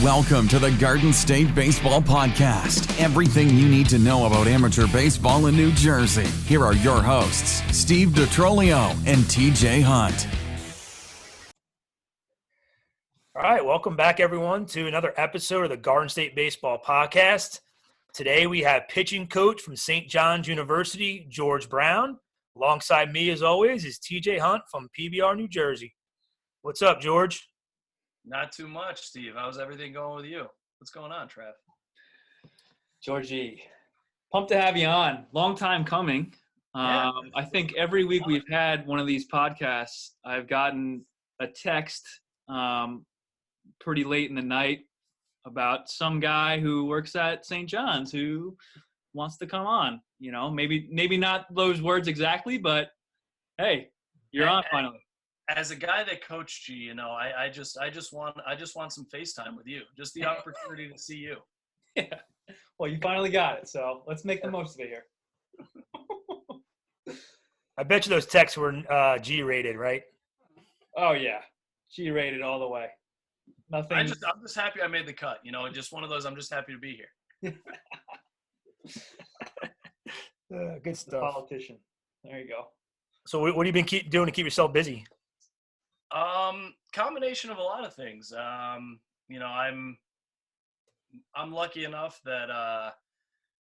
Welcome to the Garden State Baseball Podcast. Everything you need to know about amateur baseball in New Jersey. Here are your hosts, Steve DeTrolio and TJ Hunt. All right, welcome back, everyone, to another episode of the Garden State Baseball Podcast. Today we have pitching coach from St. John's University, George Brown. Alongside me, as always, is TJ Hunt from PBR, New Jersey. What's up, George? Not too much, Steve. How's everything going with you? What's going on, Trev? Georgie, pumped to have you on. Long time coming. Yeah. I think every week we've had one of these podcasts, I've gotten a text pretty late in the night about some guy who works at St. John's who wants to come on. You know, maybe not those words exactly, but hey, you're on finally. As a guy that coached you, you know, I just want some FaceTime with you. Just the opportunity to see you. Yeah. Well, you finally got it, so let's make the most of it here. I bet you those texts were G-rated, right? Oh yeah, G-rated all the way. Nothing. I'm just happy I made the cut. You know, just one of those. I'm just happy to be here. Good stuff. Politician. There you go. So what have you been doing to keep yourself busy? Combination of a lot of things. You know, I'm lucky enough that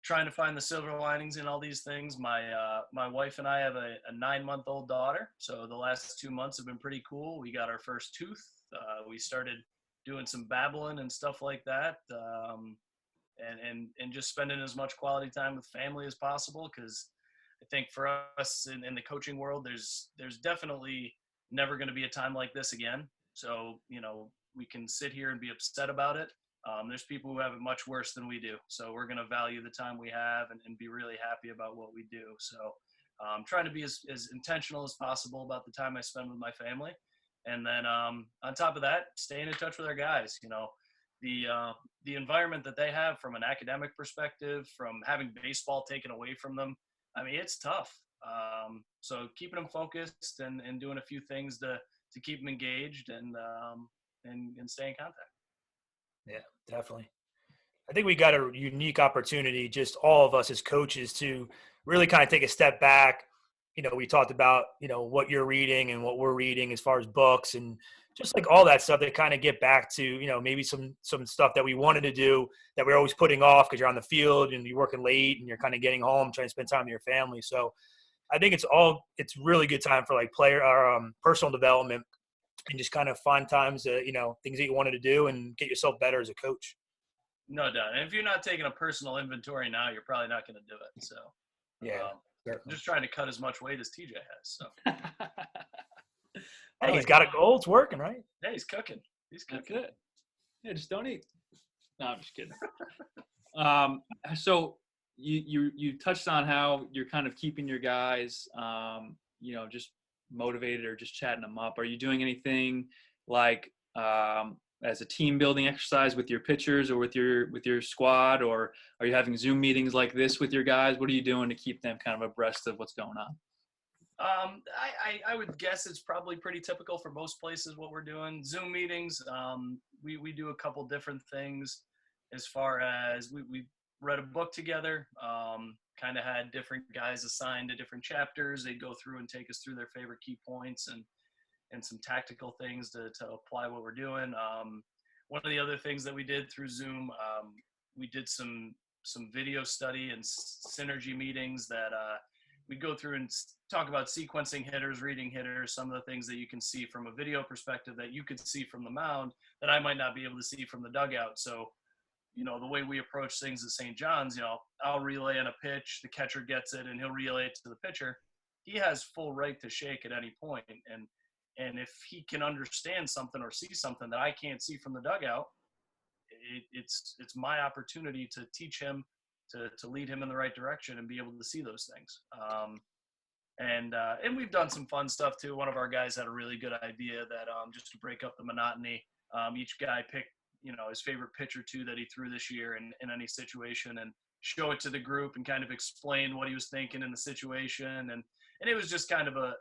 trying to find the silver linings in all these things. My wife and I have a 9-month-old daughter, so the last 2 months have been pretty cool. We got our first tooth. We started doing some babbling and stuff like that, and just spending as much quality time with family as possible. Because I think for us in the coaching world, there's definitely never going to be a time like this again. So, you know, we can sit here and be upset about it. There's people who have it much worse than we do. So we're going to value the time we have and be really happy about what we do. So I'm trying to be as intentional as possible about the time I spend with my family. And then on top of that, staying in touch with our guys. You know, the environment that they have from an academic perspective, from having baseball taken away from them, I mean, it's tough. So keeping them focused and doing a few things to keep them engaged and stay in contact. Yeah, definitely. I think we got a unique opportunity, just all of us as coaches, to really kind of take a step back. You know, we talked about, you know, what you're reading and what we're reading as far as books and just like all that stuff, to kind of get back to, you know, maybe some stuff that we wanted to do that we're always putting off because you're on the field and you're working late and you're kind of getting home, trying to spend time with your family. So I think it's really good time for like player or personal development and just kind of find times, you know, things that you wanted to do and get yourself better as a coach. No doubt. And if you're not taking a personal inventory now, you're probably not going to do it. So yeah, I'm just trying to cut as much weight as TJ has. So hey, he's got a goal. It's working, right? yeah, he's cooking. That's it. Yeah, just don't eat. No, I'm just kidding. So you touched on how you're kind of keeping your guys, you know, just motivated or just chatting them up. Are you doing anything like as a team building exercise with your pitchers or with your squad, or are you having Zoom meetings like this with your guys? What are you doing to keep them kind of abreast of what's going on? I would guess it's probably pretty typical for most places what we're doing. Zoom meetings. We do a couple different things as far as we read a book together, kind of had different guys assigned to different chapters. They'd go through and take us through their favorite key points and some tactical things to apply what we're doing. One of the other things that we did through Zoom, we did some video study and synergy meetings that we'd go through and talk about sequencing hitters, reading hitters, some of the things that you can see from a video perspective that you could see from the mound that I might not be able to see from the dugout. So, you know, the way we approach things at St. John's, you know, I'll relay on a pitch, the catcher gets it, and he'll relay it to the pitcher. He has full right to shake at any point. And if he can understand something or see something that I can't see from the dugout, it's my opportunity to teach him, to lead him in the right direction and be able to see those things. And we've done some fun stuff too. One of our guys had a really good idea that just to break up the monotony, each guy picked, you know, his favorite pitch or two that he threw this year in any situation and show it to the group and kind of explain what he was thinking in the situation. And it was just kind of a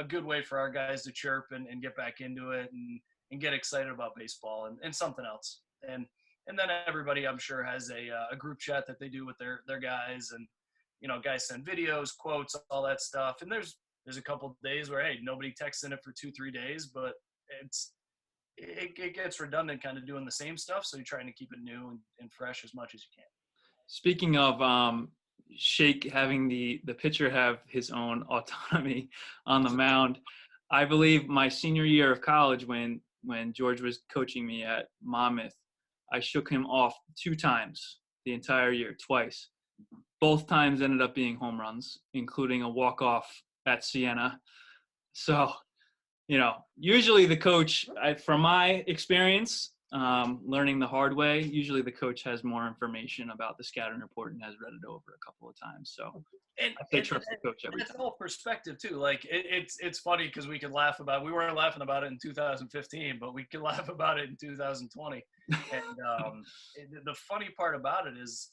good way for our guys to chirp and get back into it and get excited about baseball and something else. And then everybody, I'm sure, has a group chat that they do with their guys, and guys send videos, quotes, all that stuff. And there's a couple of days where, hey, nobody texts in it for 2-3 days, but it gets redundant kind of doing the same stuff. So you're trying to keep it new and fresh as much as you can. Speaking of Shake having the pitcher have his own autonomy on the mound, I believe my senior year of college when George was coaching me at Monmouth, I shook him off 2 times the entire year, twice. Both times ended up being home runs, including a walk-off at Siena. So, usually the coach, from my experience, learning the hard way, usually the coach has more information about the scouting report and has read it over a couple of times. So I trust the coach every time. It's all perspective too. Like it's funny because we weren't laughing about it in 2015, but we can laugh about it in 2020. And the funny part about it is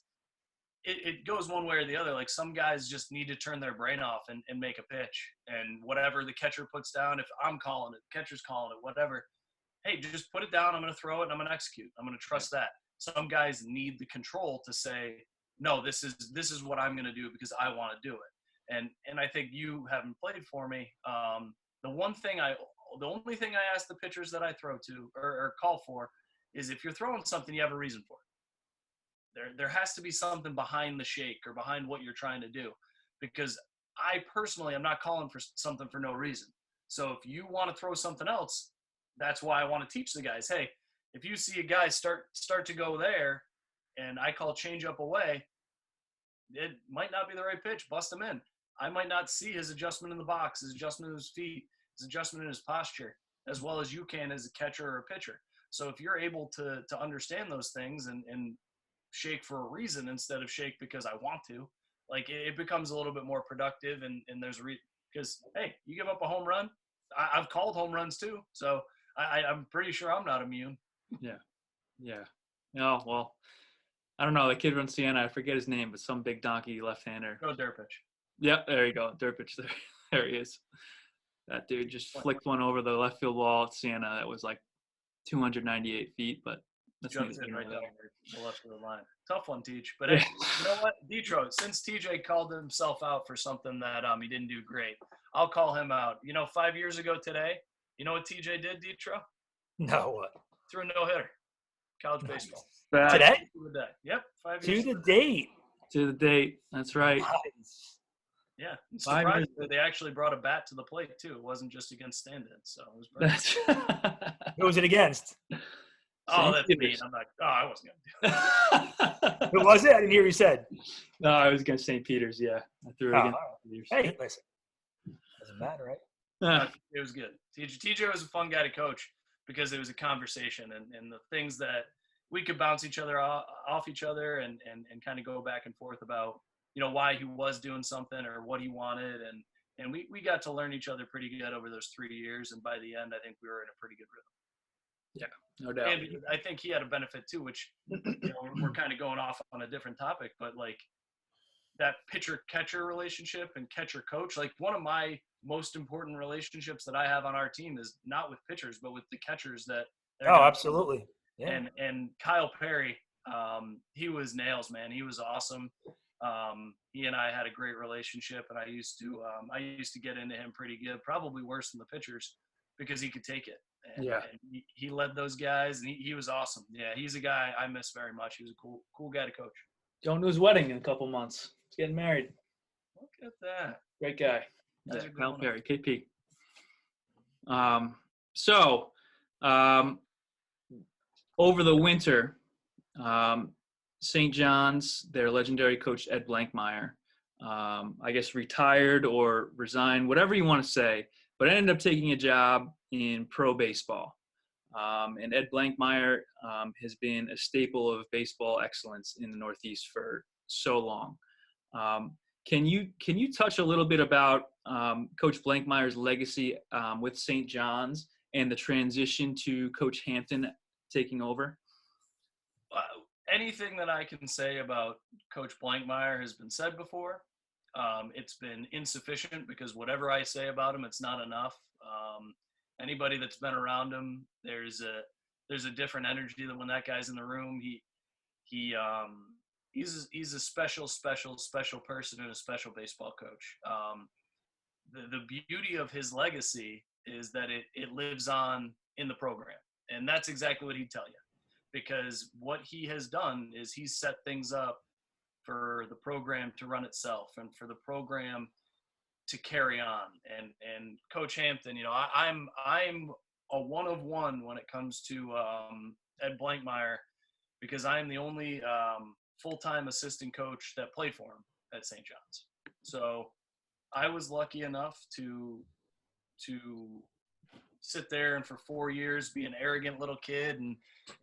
it goes one way or the other. Like some guys just need to turn their brain off and make a pitch, and whatever the catcher puts down, if I'm calling it, catcher's calling it, whatever, hey, just put it down. I'm going to throw it and I'm going to execute. I'm going to trust that. Some guys need the control to say, no, this is what I'm going to do because I want to do it. And I think you haven't played for me. The only thing I ask the pitchers that I throw to or call for is if you're throwing something, you have a reason for it. There has to be something behind the shake or behind what you're trying to do, because I personally am not calling for something for no reason. So if you want to throw something else, that's why I want to teach the guys, hey, if you see a guy start to go there and I call change up away, it might not be the right pitch, bust him in. I might not see his adjustment in the box, his adjustment in his feet, his adjustment in his posture, as well as you can as a catcher or a pitcher. So if you're able to understand those things and shake for a reason instead of shake because I want to, like it becomes a little bit more productive, and there's because, hey, you give up a home run, I've called home runs too, so I'm pretty sure I'm not immune. Yeah. No, well, I don't know. The kid from Siena, I forget his name, but some big donkey left-hander. Go Derpich. Yep, there you go. Derpich, there he is. That dude just flicked one over the left field wall at Siena that was like 298 feet, but that's right down the left of the line. Tough one, Teach. But hey, you know what, Detroit, since TJ called himself out for something that he didn't do great, I'll call him out. 5 years ago today, you know what TJ did, Detroit? No, what? Threw a no-hitter. College baseball. Today? Yep, 5 To years. the date. To the date. That's right. Nice. Yeah. Surprisingly, they actually brought a bat to the plate, too. It wasn't just against stand-ins, so it was pretty Who was it against? Oh, that's mean. I'm like, I wasn't going to do it. Who was it? I didn't hear you said. No, I was against St. Peter's, yeah. I threw it against St. Peter's. Hey, listen. Doesn't matter, right? It was good. TJ was a fun guy to coach because it was a conversation and the things that we could bounce each other off each other and kind of go back and forth about, why he was doing something or what he wanted. And we got to learn each other pretty good over those 3 years. And by the end, I think we were in a pretty good rhythm. Yeah, no doubt. And I think he had a benefit too, which we're kind of going off on a different topic, but like that pitcher-catcher relationship and catcher-coach, like one of my most important relationships that I have on our team is not with pitchers, but with the catchers that. Oh, absolutely. Yeah. And Kyle Perry, he was nails, man. He was awesome. He and I had a great relationship, and I used to get into him pretty good, probably worse than the pitchers because he could take it. And he led those guys, and he was awesome. Yeah, he's a guy I miss very much. He was a cool guy to coach. Going to his wedding in a couple months. He's getting married. Look at that. Great guy. That's a good Kyle one. Perry, KP. Over the winter, St. John's, their legendary coach Ed Blankmeyer, I guess retired or resigned, whatever you want to say, but ended up taking a job in pro baseball. And Ed Blankmeyer has been a staple of baseball excellence in the Northeast for so long. Can you touch a little bit about Coach Blankmeyer's legacy with St. John's and the transition to Coach Hampton taking over? Anything that I can say about Coach Blankmeyer has been said before. It's been insufficient because whatever I say about him, it's not enough. Anybody that's been around him, there's there's a different energy than when that guy's in the room. He's a special person and a special baseball coach. The beauty of his legacy is that it lives on in the program, and that's exactly what he'd tell you. Because what he has done is he's set things up for the program to run itself and for the program to carry on. And Coach Hampton, you know, I'm a one of one when it comes to Ed Blankmeyer, because I'm the only full-time assistant coach that played for him at St. John's. So I was lucky enough to sit there and for 4 years be an arrogant little kid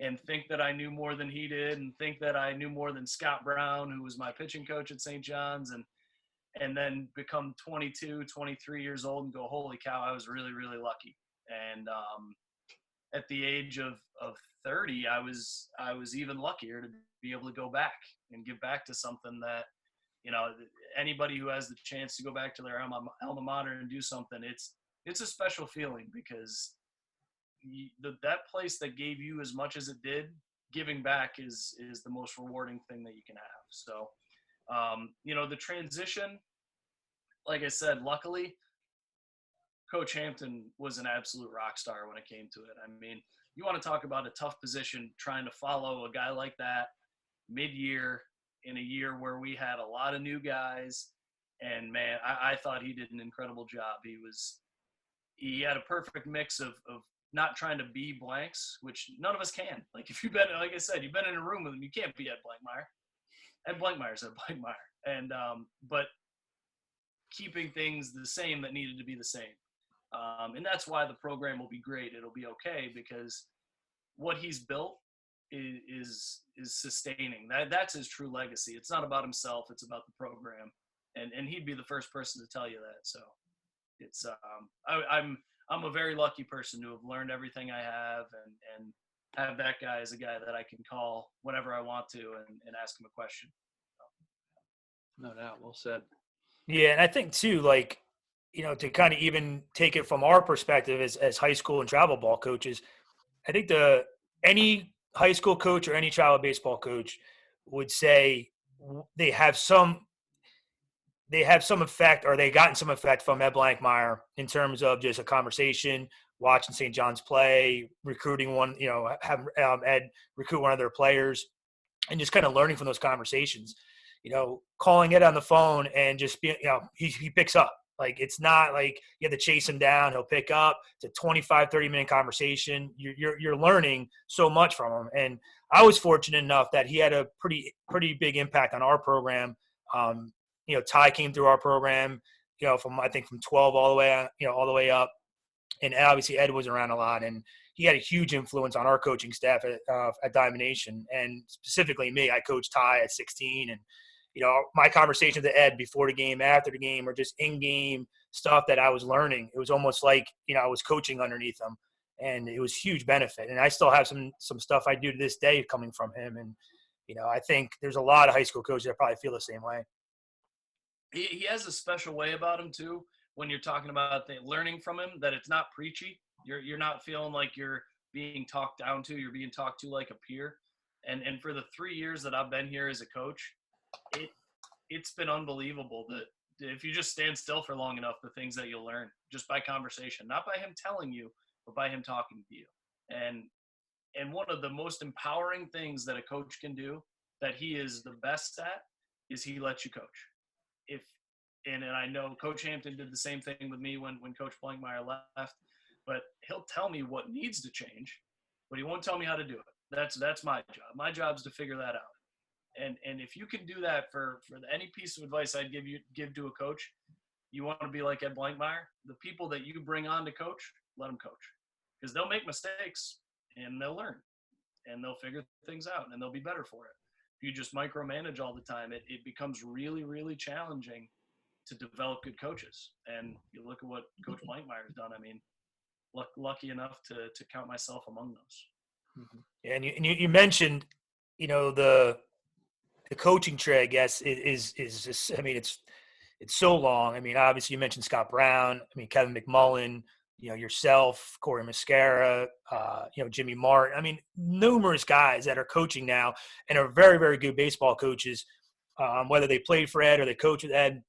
and think that I knew more than he did, and think that I knew more than Scott Brown, who was my pitching coach at St. John's, and then become 22, 23 years old and go, holy cow, I was really, really lucky. And at the age of 30, I was even luckier to be able to go back and give back to something that, you know, anybody who has the chance to go back to their alma mater and do something, it's a special feeling, because that place that gave you as much as it did, giving back is the most rewarding thing that you can have. So, you know, the transition, like I said, luckily, Coach Hampton was an absolute rock star when it came to it. I mean, you want to talk about a tough position, trying to follow a guy like that mid-year in a year where we had a lot of new guys. And man, I thought he did an incredible job. He had a perfect mix of not trying to be blanks, which none of us can. Like, if you've been, like I said, you've been in a room with him, you can't be Ed Blankmeyer. Ed Blankmeyer's Ed Blankmeyer. And, but keeping things the same that needed to be the same. And that's why the program will be great. It'll be okay, because what he's built is sustaining. That's his true legacy. It's not about himself. It's about the program. And he'd be the first person to tell you that. So it's, I'm a very lucky person to have learned everything I have, and have that guy as a guy that I can call whenever I want to and ask him a question. No doubt. Well said. Yeah, and I think too, like, you know, to kind of even take it from our perspective as high school and travel ball coaches, I think any high school coach or any travel baseball coach would say they have some effect, or they gotten some effect from Ed Blankmeyer in terms of just a conversation, watching St. John's play, recruiting one, you know, have Ed recruit one of their players, and just kind of learning from those conversations. You know, calling Ed on the phone and just being, you know, he picks up. Like, it's not like you have to chase him down. He'll pick up. It's a 25, 30-minute conversation. You're learning so much from him. And I was fortunate enough that he had a pretty big impact on our program. You know, Ty came through our program, you know, from 12 all the way up. And obviously Ed was around a lot, and he had a huge influence on our coaching staff at Diamond Nation. And specifically me, I coached Ty at 16, and, you know, my conversations with Ed before the game, after the game, or just in-game stuff that I was learning. It was almost like, you know, I was coaching underneath him, and it was huge benefit. And I still have some stuff I do to this day coming from him. And, you know, I think there's a lot of high school coaches that probably feel the same way. He has a special way about him too, when you're talking about learning from him, that it's not preachy. You're not feeling like you're being talked down to. You're being talked to like a peer. And for the 3 years that I've been here as a coach, it's been unbelievable that if you just stand still for long enough, the things that you'll learn just by conversation, not by him telling you, but by him talking to you. And one of the most empowering things that a coach can do, that he is the best at, is he lets you coach. And I know Coach Hampton did the same thing with me when Coach Blankmeyer left, but he'll tell me what needs to change, but he won't tell me how to do it. That's my job. My job is to figure that out. And if you can do that for any piece of advice I'd give to a coach, you want to be like Ed Blankmeyer. The people that you bring on to coach, let them coach, because they'll make mistakes and they'll learn and they'll figure things out and they'll be better for it. If you just micromanage all the time, it becomes really, really challenging to develop good coaches. And you look at what Coach Blankmeyer has done. I mean, lucky enough to count myself among those. Mm-hmm. And you mentioned, you know, the coaching tree, I guess, is just, I mean, it's so long. I mean, obviously you mentioned Scott Brown. I mean, Kevin McMullen, yourself, Corey Mascara, Jimmy Martin. I mean, numerous guys that are coaching now and are very, very good baseball coaches, whether they played for Ed or they coach with Ed,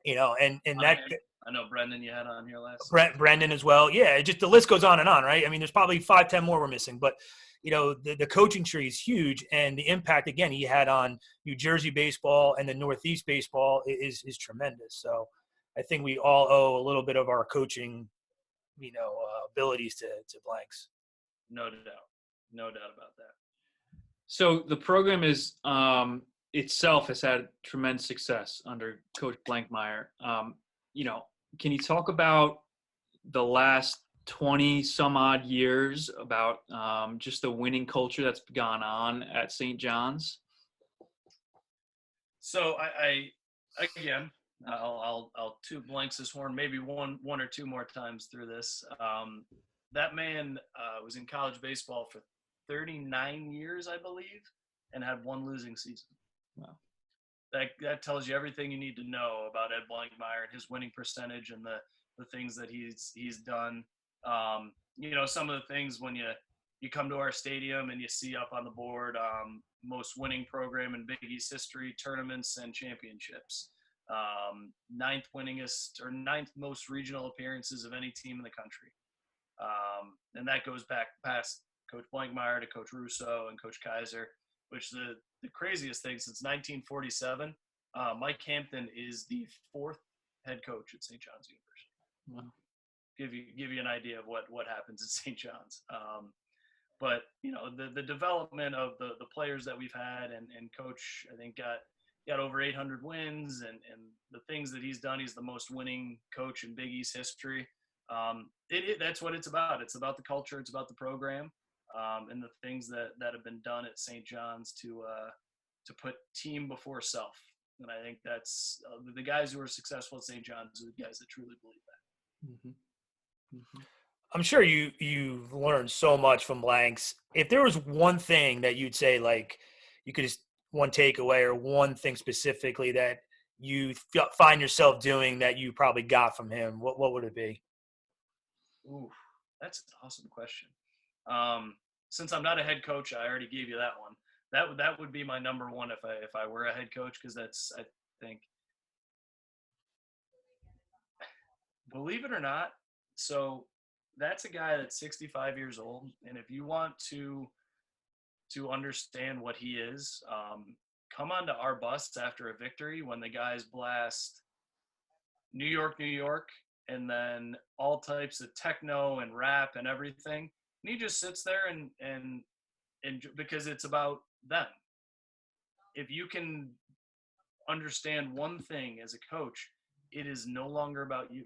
and that – I know Brendan you had on here last. Brendan as well. Yeah, just the list goes on and on, right? I mean, there's probably 5-10 more we're missing, but the coaching tree is huge, and the impact again he had on New Jersey baseball and the Northeast baseball is tremendous. So I think we all owe a little bit of our coaching, abilities to Blanks. No doubt about that. So the program is itself has had tremendous success under Coach Blankmeyer. Can you talk about the last 20 some odd years about just the winning culture that's gone on at St. John's? So I'll toot Blanks' horn maybe one or two more times through this. That man was in college baseball for 39 years, I believe, and had one losing season. Wow. That tells you everything you need to know about Ed Blankmeyer and his winning percentage and the things that he's done. Some of the things when you come to our stadium and you see up on the board most winning program in Big East history, tournaments and championships, ninth most regional appearances of any team in the country, and that goes back past Coach Blankmeyer to Coach Russo and Coach Kaiser. Which the craziest thing since 1947, Mike Hampton is the 4th head coach at St. John's University. Wow. Give you an idea of what happens at St. John's. But the development of the players that we've had and Coach I think got over 800 wins and the things that he's done. He's the most winning coach in Big East history. That's what it's about. It's about the culture. It's about the program. And the things that have been done at St. John's to put team before self. And I think that's the guys who are successful at St. John's are the guys that truly believe that. Mm-hmm. Mm-hmm. I'm sure you've learned so much from Blanks. If there was one thing that you'd say, like you could just one takeaway or one thing specifically that you find yourself doing that you probably got from him, what would it be? Ooh, that's an awesome question. Since I'm not a head coach, I already gave you that one. That would be my number one if I were a head coach, because that's, I think, believe it or not, so that's a guy that's 65 years old, and if you want to understand what he is, come onto our bus after a victory when the guys blast New York, New York, and then all types of techno and rap and everything. And he just sits there and because it's about them. If you can understand one thing as a coach, it is no longer about you.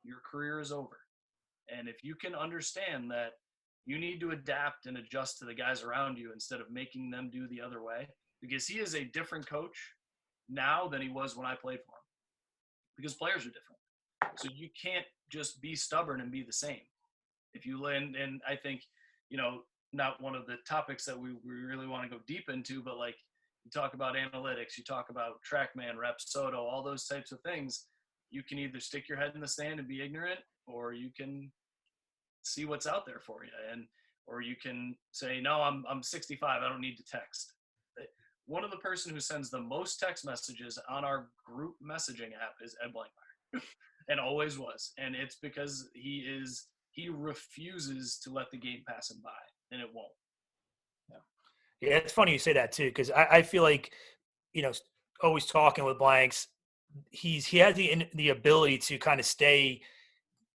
Your career is over. And if you can understand that you need to adapt and adjust to the guys around you instead of making them do the other way, because he is a different coach now than he was when I played for him, because players are different. So you can't just be stubborn and be the same. If you land, and I think, not one of the topics that we really want to go deep into, but like you talk about analytics, you talk about TrackMan, Rapsodo, all those types of things. You can either stick your head in the sand and be ignorant, or you can see what's out there for you. Or you can say, no, I'm 65. I don't need to text. One of the person who sends the most text messages on our group messaging app is Ed Blankmeyer, and always was. And it's because he refuses to let the game pass him by, and it won't. Yeah, it's funny you say that too, because I feel like, always talking with Blanks, he has the ability to kind of stay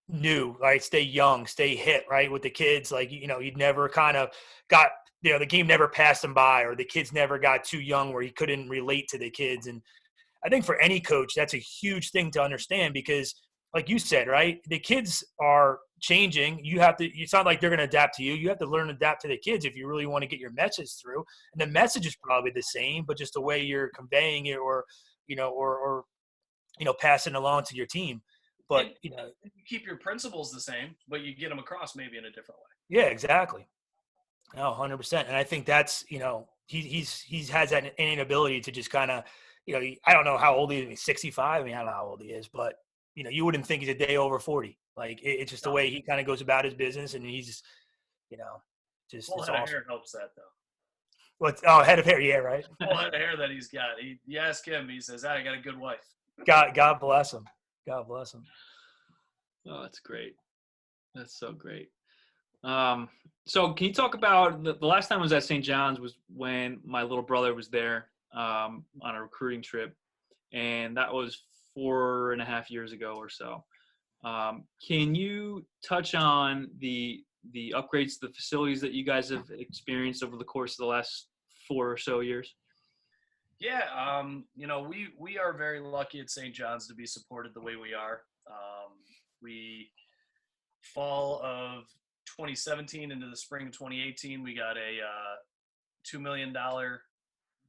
new, right? Stay young, stay hit, right? With the kids, like, he'd never kind of got, the game never passed him by, or the kids never got too young where he couldn't relate to the kids. And I think for any coach, that's a huge thing to understand, because like you said, right, the kids are changing. It's not like they're going to adapt to you. You have to learn to adapt to the kids if you really want to get your message through. And the message is probably the same, but just the way you're conveying it or passing along to your team. But, you keep your principles the same, but you get them across maybe in a different way. Yeah, exactly. No, 100%. And I think that's, he has that innate ability to just kind of, I don't know how old he is. 65. I mean, I don't know how old he is, but you wouldn't think he's a day over 40. Like it's just the way he kind of goes about his business, and he's, just Full it's head of awesome. hair helps that though. Head of hair, yeah, right. Full head of hair that he's got. You ask him, he says, "I got a good wife." God bless him. God bless him. Oh, that's great. That's so great. So can you talk about the last time I was at St. John's was when my little brother was there on a recruiting trip, and that was 4.5 years ago or so. Can you touch on the upgrades to the facilities that you guys have experienced over the course of the last 4 or so years? Yeah, we are very lucky at St. John's to be supported the way we are. We fall of 2017 into the spring of 2018, we got a $2 million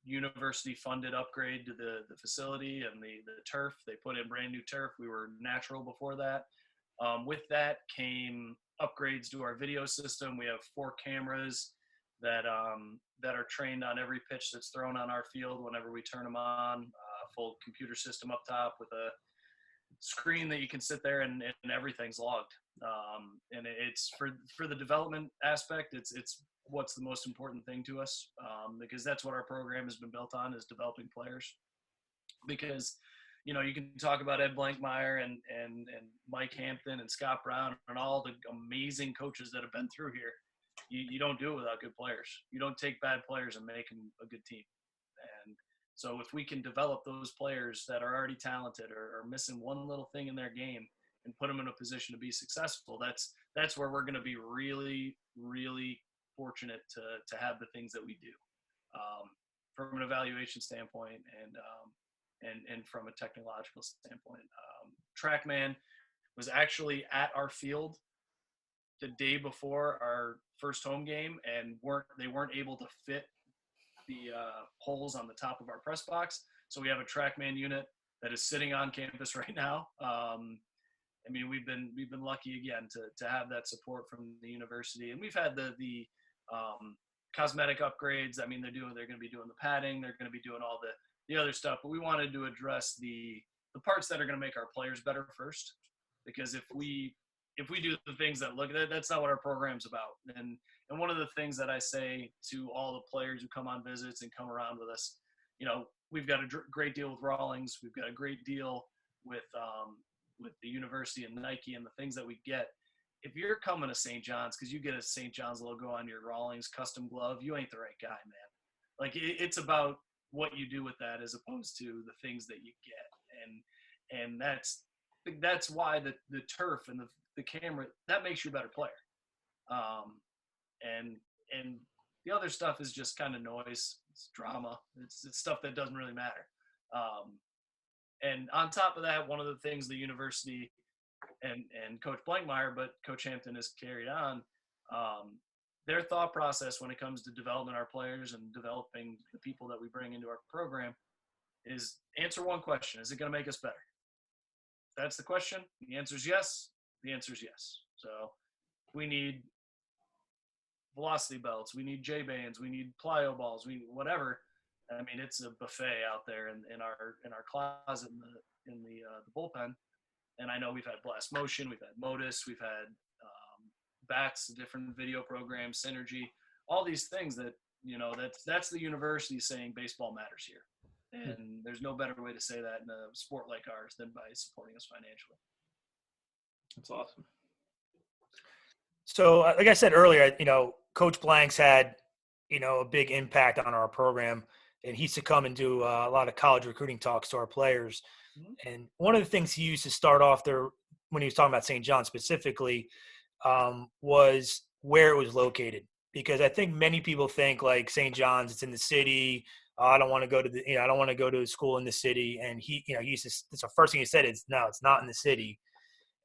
university funded upgrade to the facility and the turf. They put in brand new turf. We were natural before that. With that came upgrades to our video system. We have 4 cameras that are trained on every pitch that's thrown on our field whenever we turn them on. Full computer system up top with a screen that you can sit there and everything's logged. And it's for the development aspect, it's what's the most important thing to us, because that's what our program has been built on, is developing players. Because you can talk about Ed Blankmeyer and Mike Hampton and Scott Brown and all the amazing coaches that have been through here. You don't do it without good players. You don't take bad players and make them a good team. And so if we can develop those players that are already talented or are missing one little thing in their game and put them in a position to be successful, that's where we're going to be really, really fortunate to have the things that we do, from an evaluation standpoint and from a technological standpoint. TrackMan was actually at our field the day before our first home game, and they weren't able to fit the holes on the top of our press box. So we have a TrackMan unit that is sitting on campus right now. We've been lucky again to have that support from the university, and we've had the cosmetic upgrades. They're going to be doing the padding, they're going to be doing all the other stuff, but we wanted to address the parts that are going to make our players better first, because if we do the things that's not what our program's about. And one of the things that I say to all the players who come on visits and come around with us, we've got a great deal with Rawlings, we've got a great deal with the university and Nike and the things that we get. If you're coming to St. John's because you get a St. John's logo on your Rawlings custom glove, you ain't the right guy, man. Like it's about what you do with that as opposed to the things that you get. And that's why the turf and the camera, that makes you a better player. And the other stuff is just kind of noise. It's drama. It's stuff that doesn't really matter. And on top of that, one of the things the university and Coach Blankmeyer, but Coach Hampton has carried on, their thought process when it comes to developing our players and developing the people that we bring into our program is answer one question: is it going to make us better? That's the question. The answer is yes. The answer is yes. So we need velocity belts, we need J-bands, we need plyo balls, we need whatever. It's a buffet out there in our closet in the bullpen. And I know we've had Blast Motion, we've had Modus, we've had Bats, different video programs, Synergy, all these things that, that's the university saying baseball matters here. And there's no better way to say that in a sport like ours than by supporting us financially. That's awesome. So, like I said earlier, Coach Blanks had, a big impact on our program, and he used to come and do a lot of college recruiting talks to our players. Mm-hmm. And one of the things he used to start off there when he was talking about St. John specifically was where it was located. Because I think many people think like St. John's, it's in the city. I don't want to go to I don't want to go to school in the city. And he used to, that's the first thing he said is, no, it's not in the city.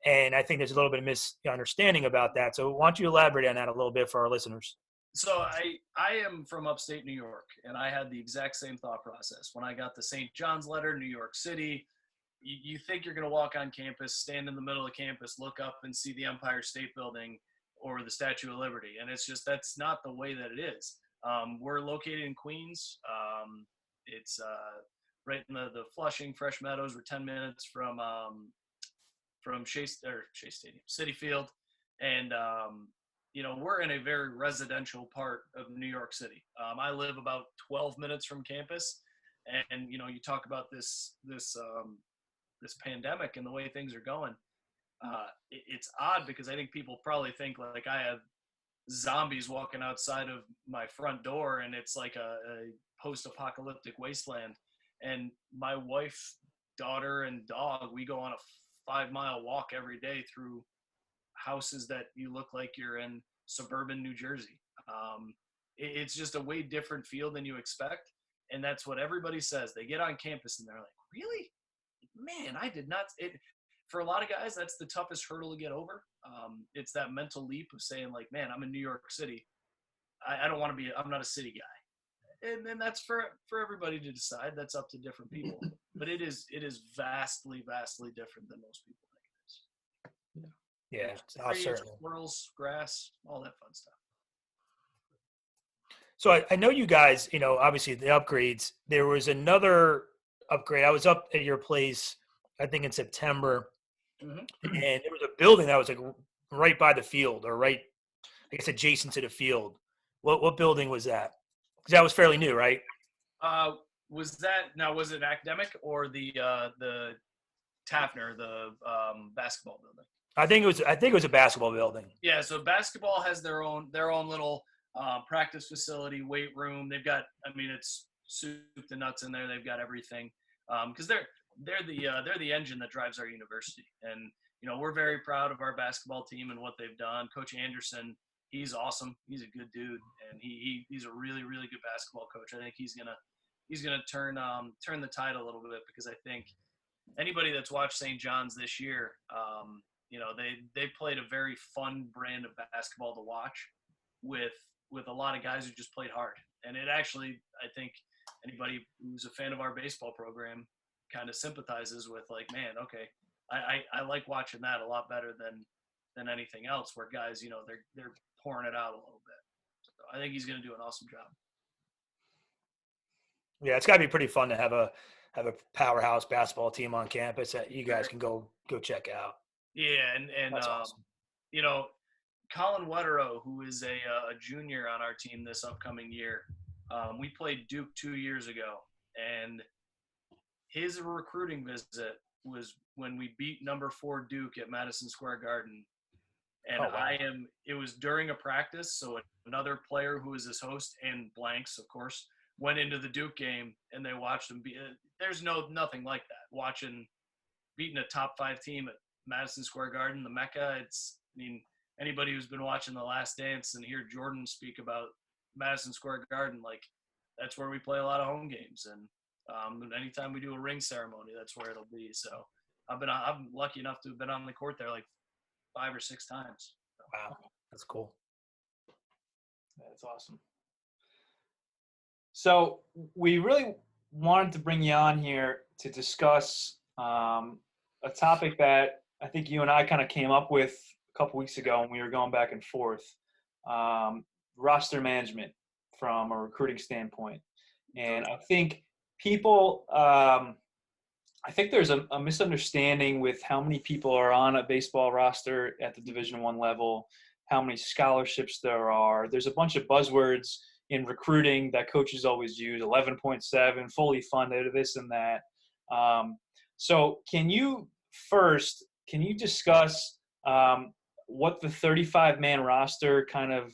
And I think there's a little bit of misunderstanding about that. So why don't you elaborate on that a little bit for our listeners? So I am from upstate New York, and I had the exact same thought process. When I got the St. John's letter, New York City, you think you're going to walk on campus, stand in the middle of campus, look up and see the Empire State Building or the Statue of Liberty. And it's just, that's not the way that it is. We're located in Queens. It's right in the Flushing, Fresh Meadows. We're 10 minutes from from Shea Stadium, Citi Field, and we're in a very residential part of New York City. I live about 12 minutes from campus, and you talk about this pandemic and the way things are going. It's odd because I think people probably think like I have zombies walking outside of my front door and it's like a post-apocalyptic wasteland. And my wife, daughter, and dog, we go on a 5-mile walk every day through houses that you look like you're in suburban New Jersey. It's just a way different feel than you expect. And that's what everybody says. They get on campus and they're like, really? Man, I did not. For a lot of guys, that's the toughest hurdle to get over. It's that mental leap of saying like, man, I'm in New York City. I don't want to be, I'm not a city guy. And then that's for everybody to decide. That's up to different people. But it is vastly, vastly different than most people think it is. Yeah, Trees, certainly. squirrels, grass, all that fun stuff. So I know you guys, obviously the upgrades. There was another upgrade. I was up at your place, I think in September, Mm-hmm. and there was a building that was like right by the field, or right, I guess, adjacent to the field. What building was that? Because that was fairly new, right? Was it academic or the Tafner, the basketball building? I think it was a basketball building. Yeah, so basketball has their own little practice facility, weight room. They've got, it's soup to nuts in there. They've got everything because they're the engine that drives our university. And we're very proud of our basketball team and what they've done. Coach Anderson, he's awesome. He's a good dude, and he's a really, really good basketball coach. I think he's gonna turn the tide a little bit, because I think anybody that's watched St. John's this year, they played a very fun brand of basketball to watch with a lot of guys who just played hard. And it actually, I think anybody who's a fan of our baseball program kind of sympathizes with like, man, okay, I like watching that a lot better than anything else, where guys, they're pouring it out a little bit. So I think he's going to do an awesome job. Yeah, it's got to be pretty fun to have a powerhouse basketball team on campus that you guys can go check out. Yeah, and That's awesome. Colin Wetterow, who is a junior on our team this upcoming year, we played Duke 2 years ago, and his recruiting visit was when we beat number 4 Duke at Madison Square Garden. And it was during a practice, so another player who was his host, and Blanks, of course, went into the Duke game, and they watched him there's nothing like that. Beating a top 5 team at Madison Square Garden, the Mecca, anybody who's been watching The Last Dance and hear Jordan speak about Madison Square Garden, like, that's where we play a lot of home games. And anytime we do a ring ceremony, that's where it'll be. So I'm lucky enough to have been on the court there like 5 or 6 times. Wow, that's cool. That's awesome. So we really wanted to bring you on here to discuss a topic that I think you and I kind of came up with a couple weeks ago when we were going back and forth, roster management from a recruiting standpoint. And I think people, I think there's a misunderstanding with how many people are on a baseball roster at the Division I level, how many scholarships there are. There's a bunch of buzzwords in recruiting that coaches always use: 11.7, fully funded, this and that. So can you discuss what the 35-man roster kind of,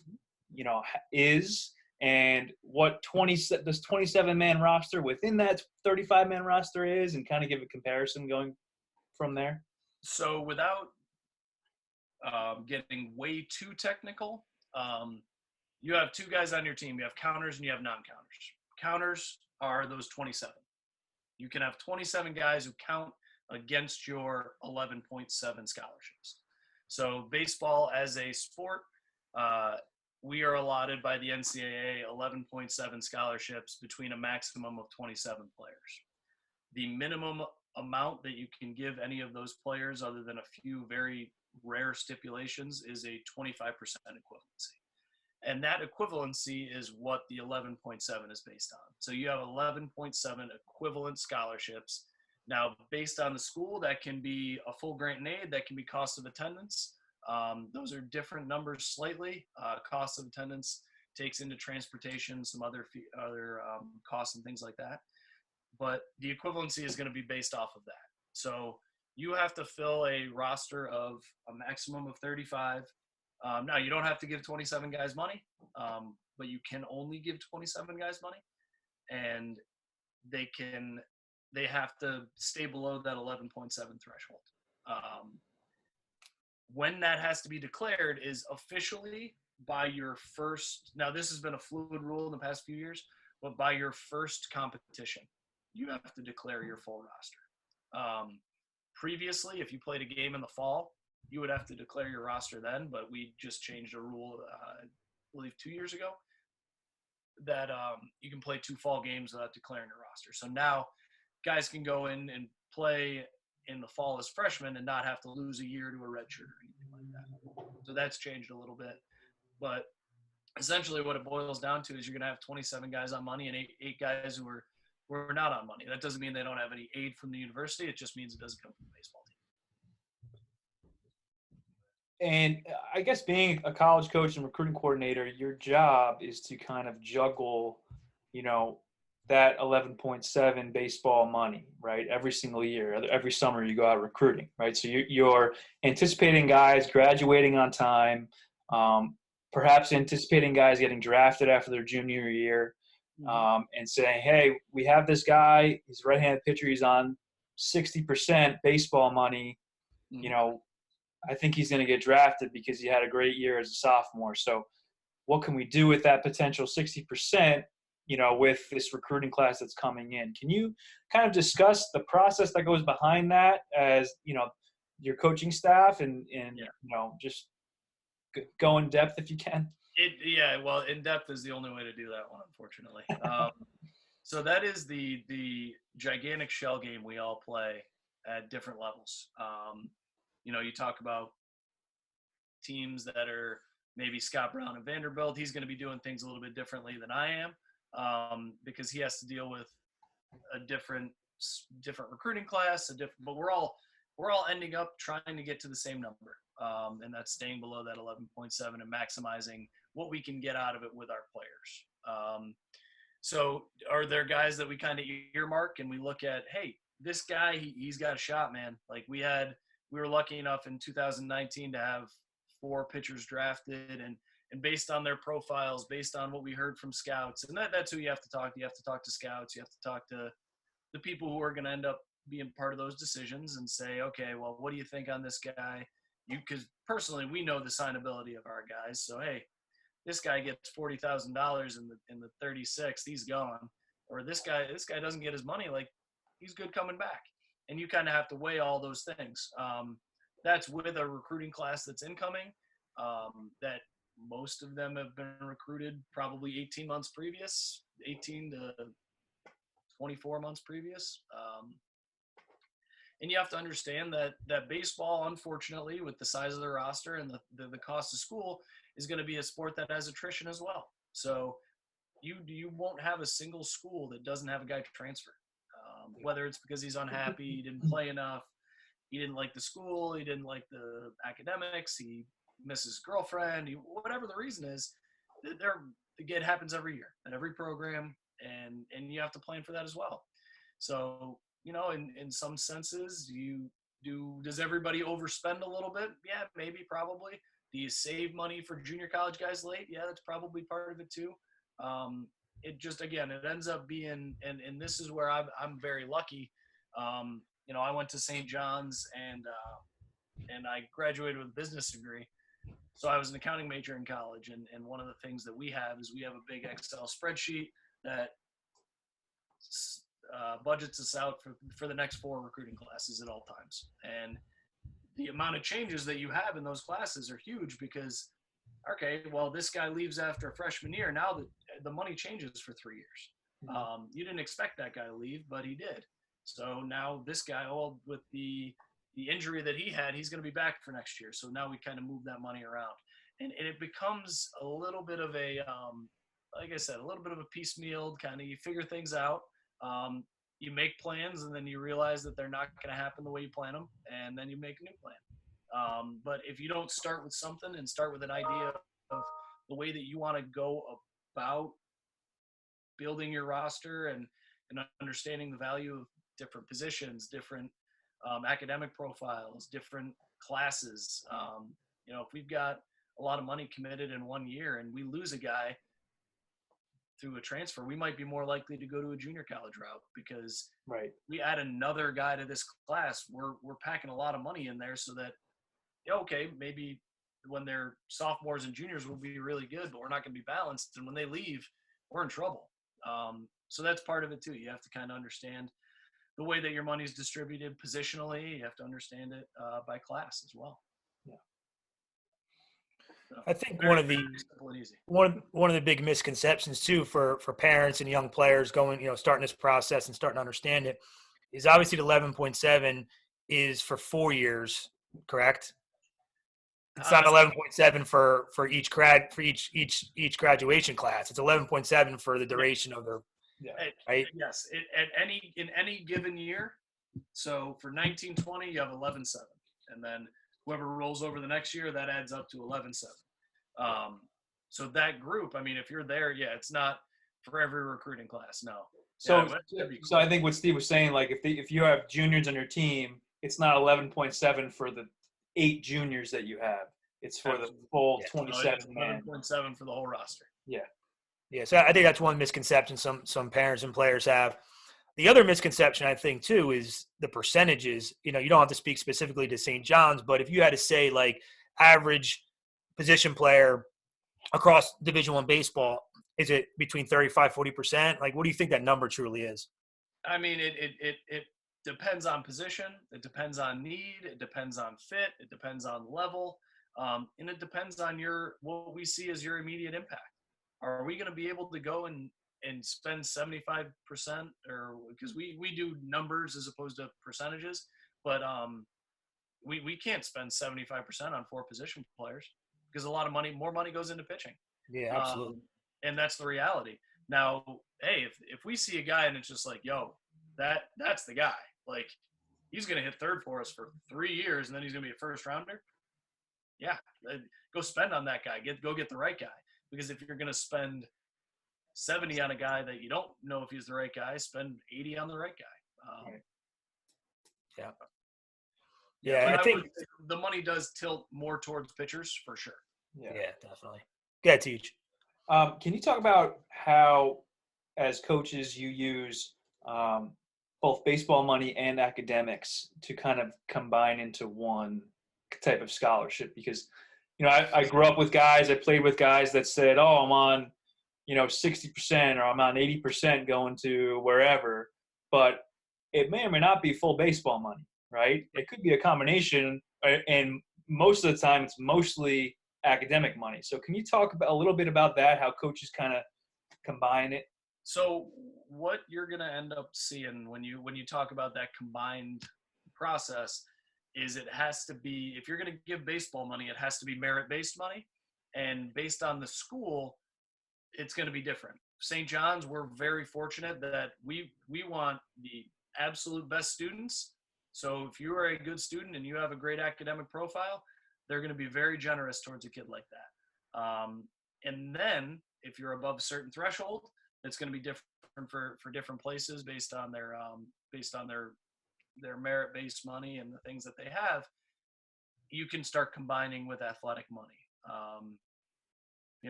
is, and what this 27-man roster within that 35-man roster is, and kind of give a comparison going from there? So without getting way too technical, you have 2 guys on your team. You have counters and you have non-counters. Counters are those 27. You can have 27 guys who count against your 11.7 scholarships. So baseball as a sport, we are allotted by the NCAA 11.7 scholarships between a maximum of 27 players. The minimum amount that you can give any of those players, other than a few very rare stipulations, is a 25% equivalency. And that equivalency is what the 11.7 is based on. So you have 11.7 equivalent scholarships Now, based on the school, that can be a full grant and aid, that can be cost of attendance. Those are different numbers slightly. Cost of attendance takes into transportation, some other costs and things like that. But the equivalency is going to be based off of that. So you have to fill a roster of a maximum of 35. Now, you don't have to give 27 guys money, but you can only give 27 guys money. And they have to stay below that 11.7 threshold. When that has to be declared is officially by your first, now this has been a fluid rule in the past few years, but by your first competition, you have to declare your full roster. Previously, if you played a game in the fall, you would have to declare your roster then, but we just changed a rule, I believe 2 years ago, that you can play 2 fall games without declaring your roster. So now guys can go in and play in the fall as freshmen and not have to lose a year to a red shirt or anything like that. So that's changed a little bit. But essentially what it boils down to is you're going to have 27 guys on money and eight guys who are not on money. That doesn't mean they don't have any aid from the university. It just means it doesn't come from the baseball team. And I guess being a college coach and recruiting coordinator, your job is to kind of juggle, that 11.7 baseball money, right? Every single year, every summer you go out recruiting, right? So you're anticipating guys graduating on time, perhaps anticipating guys getting drafted after their junior year, and saying, hey, we have this guy, he's a right-handed pitcher, he's on 60% baseball money, I think he's going to get drafted because he had a great year as a sophomore. So what can we do with that potential 60%, with this recruiting class that's coming in? Can you kind of discuss the process that goes behind that as, your coaching staff and just go in depth if you can? Well, in depth is the only way to do that one, unfortunately. So that is the gigantic shell game we all play at different levels. You talk about teams that are maybe Scott Brown and Vanderbilt. He's going to be doing things a little bit differently than I am, because he has to deal with a different recruiting class. But we're all ending up trying to get to the same number, and that's staying below that 11.7 and maximizing what we can get out of it with our players. So are there guys that we kind of earmark and we look at, hey, this guy, he's got a shot, man. Like we were lucky enough in 2019 to have 4 pitchers drafted, and based on their profiles, based on what we heard from scouts, and that's who you have to talk to. You have to talk to scouts. You have to talk to the people who are going to end up being part of those decisions and say, okay, well, what do you think on this guy? Because personally, we know the signability of our guys. So, hey, this guy gets $40,000 in the 36th, he's gone. Or this guy doesn't get his money, like he's good coming back. And you kind of have to weigh all those things. That's with a recruiting class that's incoming, that most of them have been recruited probably 18 months previous, 18 to 24 months previous. And you have to understand that baseball, unfortunately, with the size of the roster and the cost of school, is going to be a sport that has attrition as well. So you won't have a single school that doesn't have a guy transfer. Whether it's because he's unhappy, he didn't play enough, he didn't like the school, he didn't like the academics, he misses his girlfriend, whatever the reason is, it happens every year at every program, and you have to plan for that as well. So, in some senses, does everybody overspend a little bit? Yeah, maybe, probably. Do you save money for junior college guys late? Yeah, that's probably part of it too. It just, again, it ends up being, and this is where I'm very lucky. I went to St. John's and I graduated with a business degree. So I was an accounting major in college. And one of the things that we have is we have a big Excel spreadsheet that budgets us out for the next 4 recruiting classes at all times. And the amount of changes that you have in those classes are huge because, okay, well, this guy leaves after a freshman year. Now the money changes for 3 years. You didn't expect that guy to leave, but he did. So now this guy, with the injury that he had, he's going to be back for next year. So now we kind of move that money around. And it becomes a little bit of a, like I said, a little bit of a piecemeal kind of, you figure things out. you make plans and then you realize that they're not going to happen the way you plan them, and then you make a new plan. But if you don't start with something and start with an idea of the way that you want to go about building your roster and understanding the value of different positions, different academic profiles, different classes. If we've got a lot of money committed in 1 year and we lose a guy through a transfer, we might be more likely to go to a junior college route because we add another guy to this class. We're packing a lot of money in there so that, okay, maybe when they're sophomores and juniors we'll be really good, but we're not going to be balanced. And when they leave, we're in trouble. So that's part of it too. You have to kind of understand the way that your money is distributed positionally. You have to understand it by class as well. Yeah. So, I think very, one of the simple and easy. one of the big misconceptions too for parents and young players going, starting this process and starting to understand it is obviously the 11.7 is for 4 years, correct? It's not 11.7 for each graduation class. It's 11.7 for the duration of their right. Yes, in any given year. So for 1920, you have 11.7, and then whoever rolls over the next year, that adds up to 11.7. So that group, I mean, if you're there, it's not for every recruiting class. No. So I think what Steve was saying, like if you have juniors on your team, it's not 11.7 for the 8 juniors that you have. It's for the full 27 man. 11.7 for the whole roster. Yeah. So I think that's one misconception some parents and players have. The other misconception I think too is the percentages. You don't have to speak specifically to St. John's, but if you had to say like average position player across Division I baseball, is it between 35-40%? Like, what do you think that number truly is? I mean, it depends on position. It depends on need. It depends on fit. It depends on level. And it depends on what we see as your immediate impact. Are we going to be able to go and spend 75%, or because we do numbers as opposed to percentages, but we can't spend 75% on 4 position players because more money goes into pitching. Yeah, absolutely. And that's the reality. Now, hey, if we see a guy and it's just like, that's the guy, like he's going to hit third for us for 3 years and then he's going to be a first rounder. Yeah, go spend on that guy. Go get the right guy. Because if you're going to spend 70 on a guy that you don't know if he's the right guy, spend 80 on the right guy. I think the money does tilt more towards pitchers for sure. Yeah, definitely. Go ahead, Teach. Can you talk about how, as coaches, you use both baseball money and academics to kind of combine into one type of scholarship? Because I grew up with guys, I played with guys that said, oh, I'm on, 60% or I'm on 80% going to wherever, but it may or may not be full baseball money, right? It could be a combination, and most of the time it's mostly academic money. So can you talk a little bit about that, how coaches kind of combine it? So what you're going to end up seeing when you talk about that combined process is it has to be, if you're going to give baseball money, it has to be merit-based money. And based on the school, it's going to be different. St. John's, we're very fortunate that we want the absolute best students. So if you are a good student and you have a great academic profile, they're going to be very generous towards a kid like that. And then if you're above a certain threshold, it's going to be different for different places based on their merit-based money and the things that they have. You can start combining with athletic money.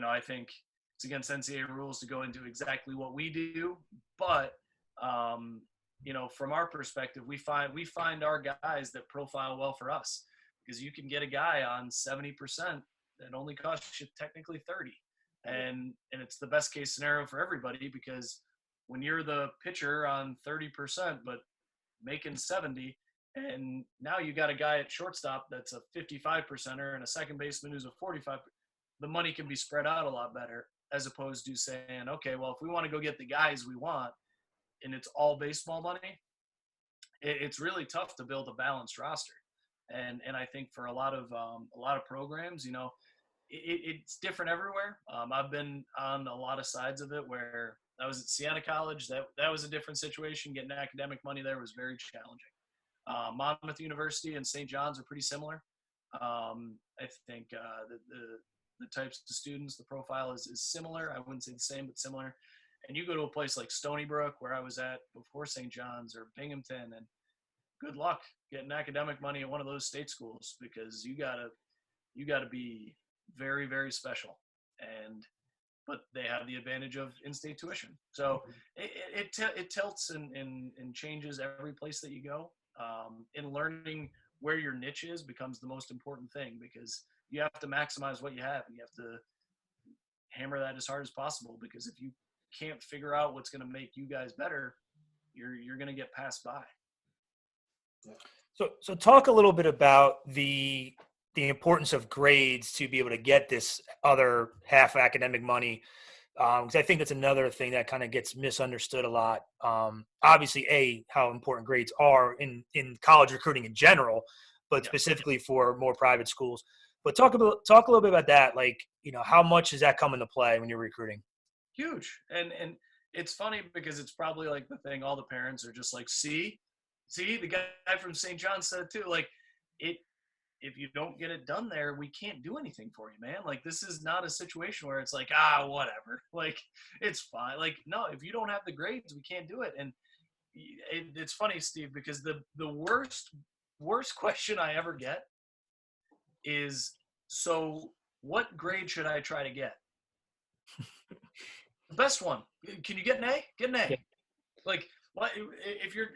I think it's against NCAA rules to go into exactly what we do, but from our perspective, we find our guys that profile well for us, because you can get a guy on 70% that only costs you technically 30, and it's the best case scenario for everybody, because when you're the pitcher on 30% but making 70, and now you got a guy at shortstop that's a 55%er and a second baseman who's a 45, the money can be spread out a lot better, as opposed to saying, okay, well, if we want to go get the guys we want and it's all baseball money, it's really tough to build a balanced roster. And I think for a lot of programs, it's different everywhere. I've been on a lot of sides of it where I was at Siena College. That was a different situation. Getting academic money there was very challenging. Monmouth University and St. John's are pretty similar. I think the types of students, the profile is similar. I wouldn't say the same, but similar. And you go to a place like Stony Brook, where I was at before St. John's, or Binghamton, and good luck getting academic money at one of those state schools, because you gotta be very, very special. But they have the advantage of in-state tuition. So it tilts and changes every place that you go. In learning where your niche is becomes the most important thing, because you have to maximize what you have, and you have to hammer that as hard as possible, because if you can't figure out what's going to make you guys better, you're going to get passed by. So talk a little bit about the importance of grades to be able to get this other half academic money, because I think that's another thing that kind of gets misunderstood a lot. Obviously, how important grades are in college recruiting in general, but specifically for more private schools. But talk a little bit about that. Like, how much does that come into play when you're recruiting? Huge. And it's funny, because it's probably like the thing all the parents are just like, see, the guy from St. John said too, like, if you don't get it done there, we can't do anything for you, man. Like, this is not a situation where it's like, whatever. Like, it's fine. Like, no, if you don't have the grades, we can't do it. And it's funny, Steve, because the worst question I ever get is, so what grade should I try to get? The best one. Can you get an A? Get an A. Yeah. Like, what if you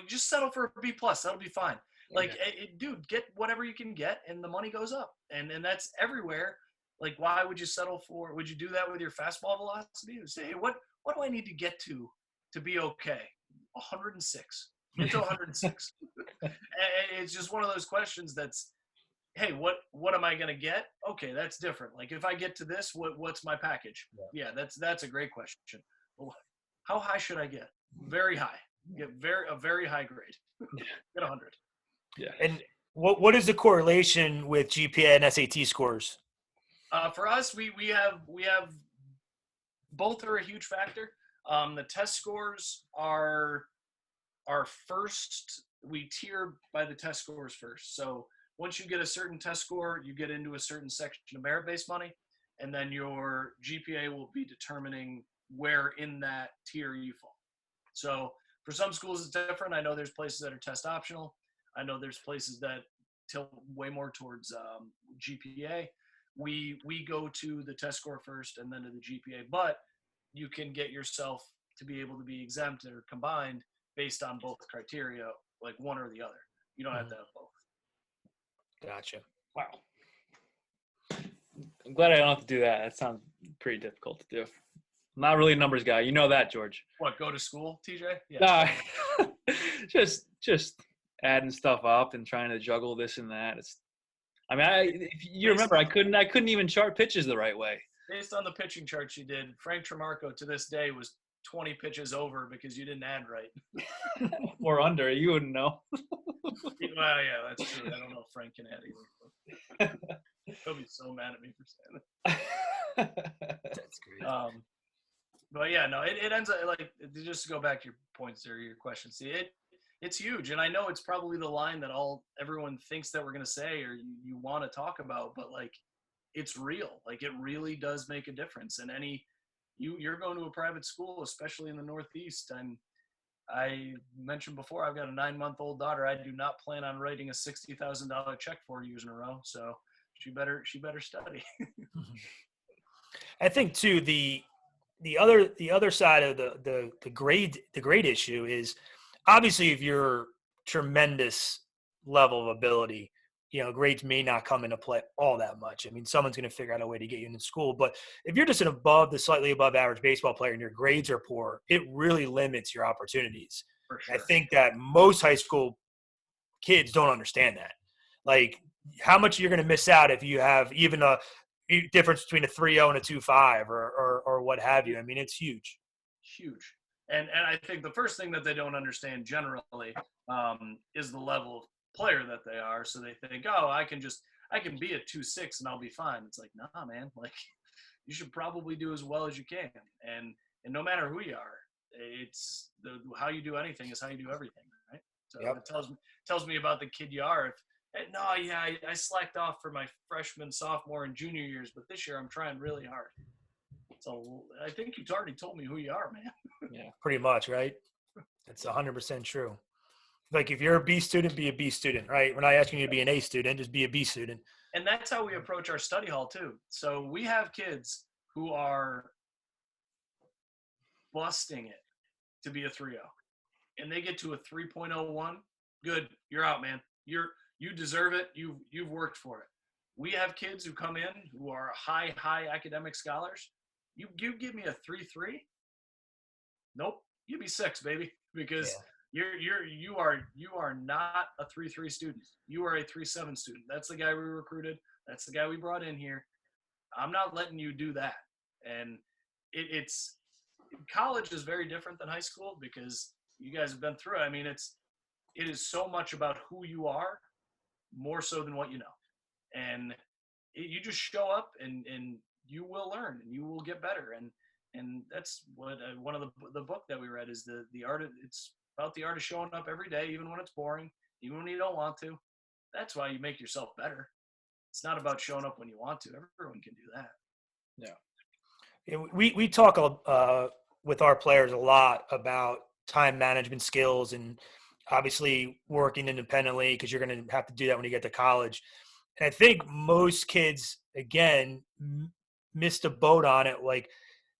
just settle for a B+. That'll be fine. Like, dude, get whatever you can get, and the money goes up, and that's everywhere. Like, why would you settle for? Would you do that with your fastball velocity? You say, hey, what do I need to get to be okay? 106. Get to 106. It's just one of those questions that's, hey, what am I gonna get? Okay, that's different. Like, if I get to this, what's my package? Yeah, that's a great question. How high should I get? Very high. Get a very high grade. Get 100. Yeah. And what is the correlation with GPA and SAT scores? For us, we have both are a huge factor. The test scores are first. We tier by the test scores first. So once you get a certain test score, you get into a certain section of merit-based money, and then your GPA will be determining where in that tier you fall. So for some schools, it's different. I know there's places that are test optional. I know there's places that tilt way more towards GPA. We go to the test score first and then to the GPA, but you can get yourself to be able to be exempt or combined based on both criteria, like one or the other. You don't have to have both. Gotcha. Wow. I'm glad I don't have to do that. That sounds pretty difficult to do. I'm not really a numbers guy. You know that, George. What, go to school, TJ? Yeah. Just adding stuff up and trying to juggle this and that. If you remember, I couldn't even chart pitches the right way. Based on the pitching charts you did, Frank Tremarco to this day was 20 pitches over because you didn't add right. Or under, you wouldn't know. Well, yeah, that's true. I don't know if Frank can add either. He'll be so mad at me for saying that. That's great. But yeah, no, it ends up, like, just to go back to your points or your questions. See, it's huge, and I know it's probably the line that everyone thinks that we're gonna say or you want to talk about, but like, it's real. Like, it really does make a difference. And you're going to a private school, especially in the Northeast, and I mentioned before, I've got a 9-month-old daughter. I do not plan on writing a $60,000 check 4 years in a row, so she better study. I think too, the other side of the grade issue is, obviously, if you're tremendous level of ability, grades may not come into play all that much. I mean, someone's going to figure out a way to get you into school. But if you're just slightly above average baseball player and your grades are poor, it really limits your opportunities. For sure. I think that most high school kids don't understand that. Like, how much you're going to miss out if you have even a difference between a 3.0 and a 2.5 or what have you. I mean, it's huge. Huge. And I think the first thing that they don't understand generally is the level of player that they are. So they think, I can be a 2.6 and I'll be fine. It's like, nah, man, like, you should probably do as well as you can. And And no matter who you are, it's how you do anything is how you do everything, right? So Yep. it tells me about the kid you are. If no, yeah, I slacked off for my freshman, sophomore, and junior years, but this year I'm trying really hard. So I think you've already told me who you are, man. Yeah, pretty much, right? That's 100% true. Like if you're a B student, be a B student, right? We're not asking you to be an A student, just be a B student. And that's how we approach our study hall too. So we have kids who are busting it to be a 3.0, and they get to a 3.01. Good, you're out, man. You deserve it. You've worked for it. We have kids who come in who are high academic scholars. You give me a 3.3. Nope, give me 6, baby, because you are not a 3.3 student. You are a 3.7 student. That's the guy we recruited. That's the guy we brought in here. I'm not letting you do that. And it's college is very different than high school because you guys have been through it. I mean, it is so much about who you are more so than what you know. And you just show up and you will learn and you will get better. And that's what one of the book that we read is the art of, it's about the art of showing up every day, even when it's boring, even when you don't want to. That's why you make yourself better. It's not about showing up when you want to. Everyone can do that. Yeah. We talk with our players a lot about time management skills and obviously working independently because you're going to have to do that when you get to college. And I think most kids, again, missed a boat on it. Like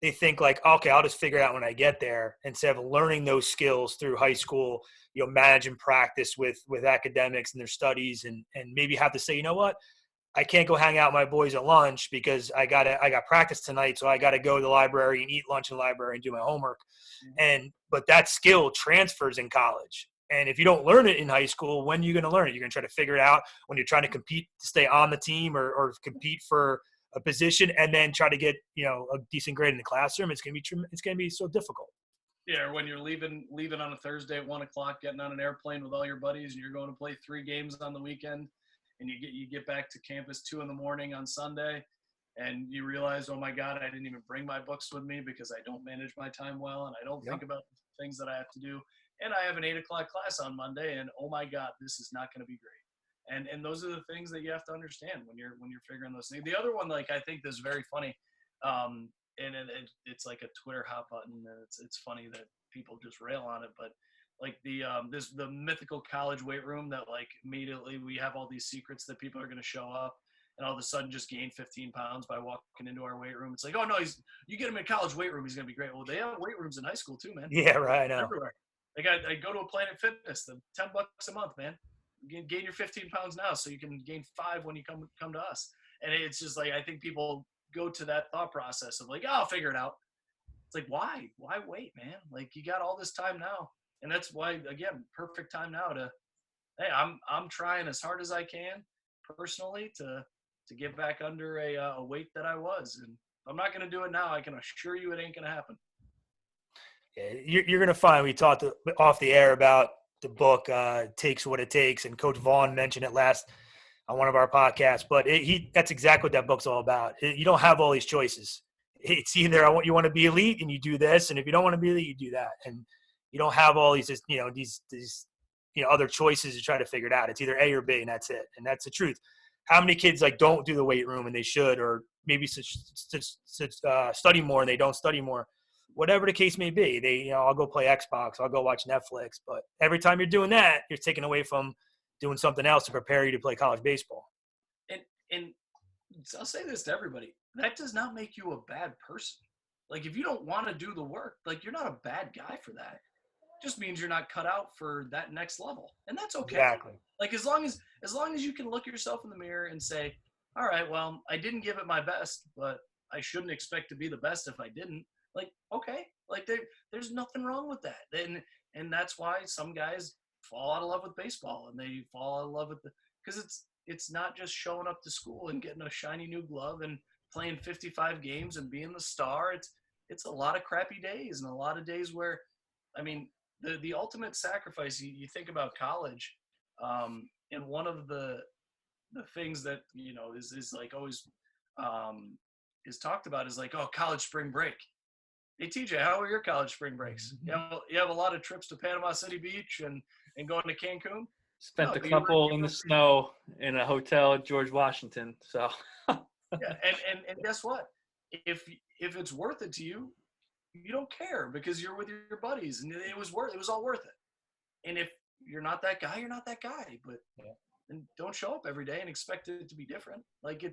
they think like, okay, I'll just figure it out when I get there instead of learning those skills through high school, manage and practice with academics and their studies and maybe have to say, you know what? I can't go hang out with my boys at lunch because I got practice tonight. So I got to go to the library and eat lunch in the library and do my homework. But that skill transfers in college. And if you don't learn it in high school, when are you going to learn it? You're going to try to figure it out when you're trying to compete to stay on the team or compete for a position and then try to get, a decent grade in the classroom. It's going to be so difficult. Yeah, or when you're leaving on a Thursday at 1:00, getting on an airplane with all your buddies and you're going to play 3 games on the weekend. And you get back to campus 2 a.m. on Sunday, and you realize, oh my God, I didn't even bring my books with me because I don't manage my time well, and I don't think about the things that I have to do. And I have an 8:00 class on Monday, and oh my God, this is not going to be great. And those are the things that you have to understand when you're figuring those things. The other one, like I think, is very funny, and it's like a Twitter hot button, and it's funny that people just rail on it, but. Like the mythical college weight room that like immediately we have all these secrets that people are going to show up and all of a sudden just gain 15 pounds by walking into our weight room. It's like, oh no, you get him in college weight room, he's going to be great. Well, they have weight rooms in high school too, man. Yeah, right. I know. Everywhere. Like I go to a Planet Fitness, the $10 a month, man. You can gain your 15 pounds now, so you can gain 5 when you come to us. And it's just like I think people go to that thought process of like, oh, I'll figure it out. It's like why wait, man? Like you got all this time now. And that's why, again, perfect time now to, hey, I'm trying as hard as I can personally to get back under a weight that I was. And if I'm not going to do it now, I can assure you it ain't going to happen. Yeah, you're going to find we talked off the air about the book, Takes What It Takes. And Coach Vaughn mentioned it last on one of our podcasts. But that's exactly what that book's all about. You don't have all these choices. It's either you want to be elite and you do this. And if you don't want to be elite, you do that. And you don't have all these, these other choices to try to figure it out. It's either A or B, and that's it. And that's the truth. How many kids like don't do the weight room and they should, or maybe study more and they don't study more, whatever the case may be. I'll go play Xbox, I'll go watch Netflix. But every time you're doing that, you're taken away from doing something else to prepare you to play college baseball. And I'll say this to everybody: that does not make you a bad person. Like if you don't want to do the work, like you're not a bad guy for that. Just means you're not cut out for that next level, and that's okay. Exactly. Like as long as you can look yourself in the mirror and say, all right, well, I didn't give it my best, but I shouldn't expect to be the best if I didn't. Like, okay, like there's nothing wrong with that. And that's why some guys fall out of love with baseball and they fall out of love with because it's not just showing up to school and getting a shiny new glove and playing 55 games and being the star. It's a lot of crappy days and a lot of days where, I mean, the ultimate sacrifice, you think about college, and one of the things that, is like always is talked about is like, oh, college spring break. Hey, TJ, how were your college spring breaks? You have a lot of trips to Panama City Beach and going to Cancun? Spent No, a couple in the snow in a hotel at George Washington. So yeah, and guess what? If it's worth it to you, you don't care because you're with your buddies, and it was all worth it. And if you're not that guy, you're not that guy. But then don't show up every day and expect it to be different. Like you're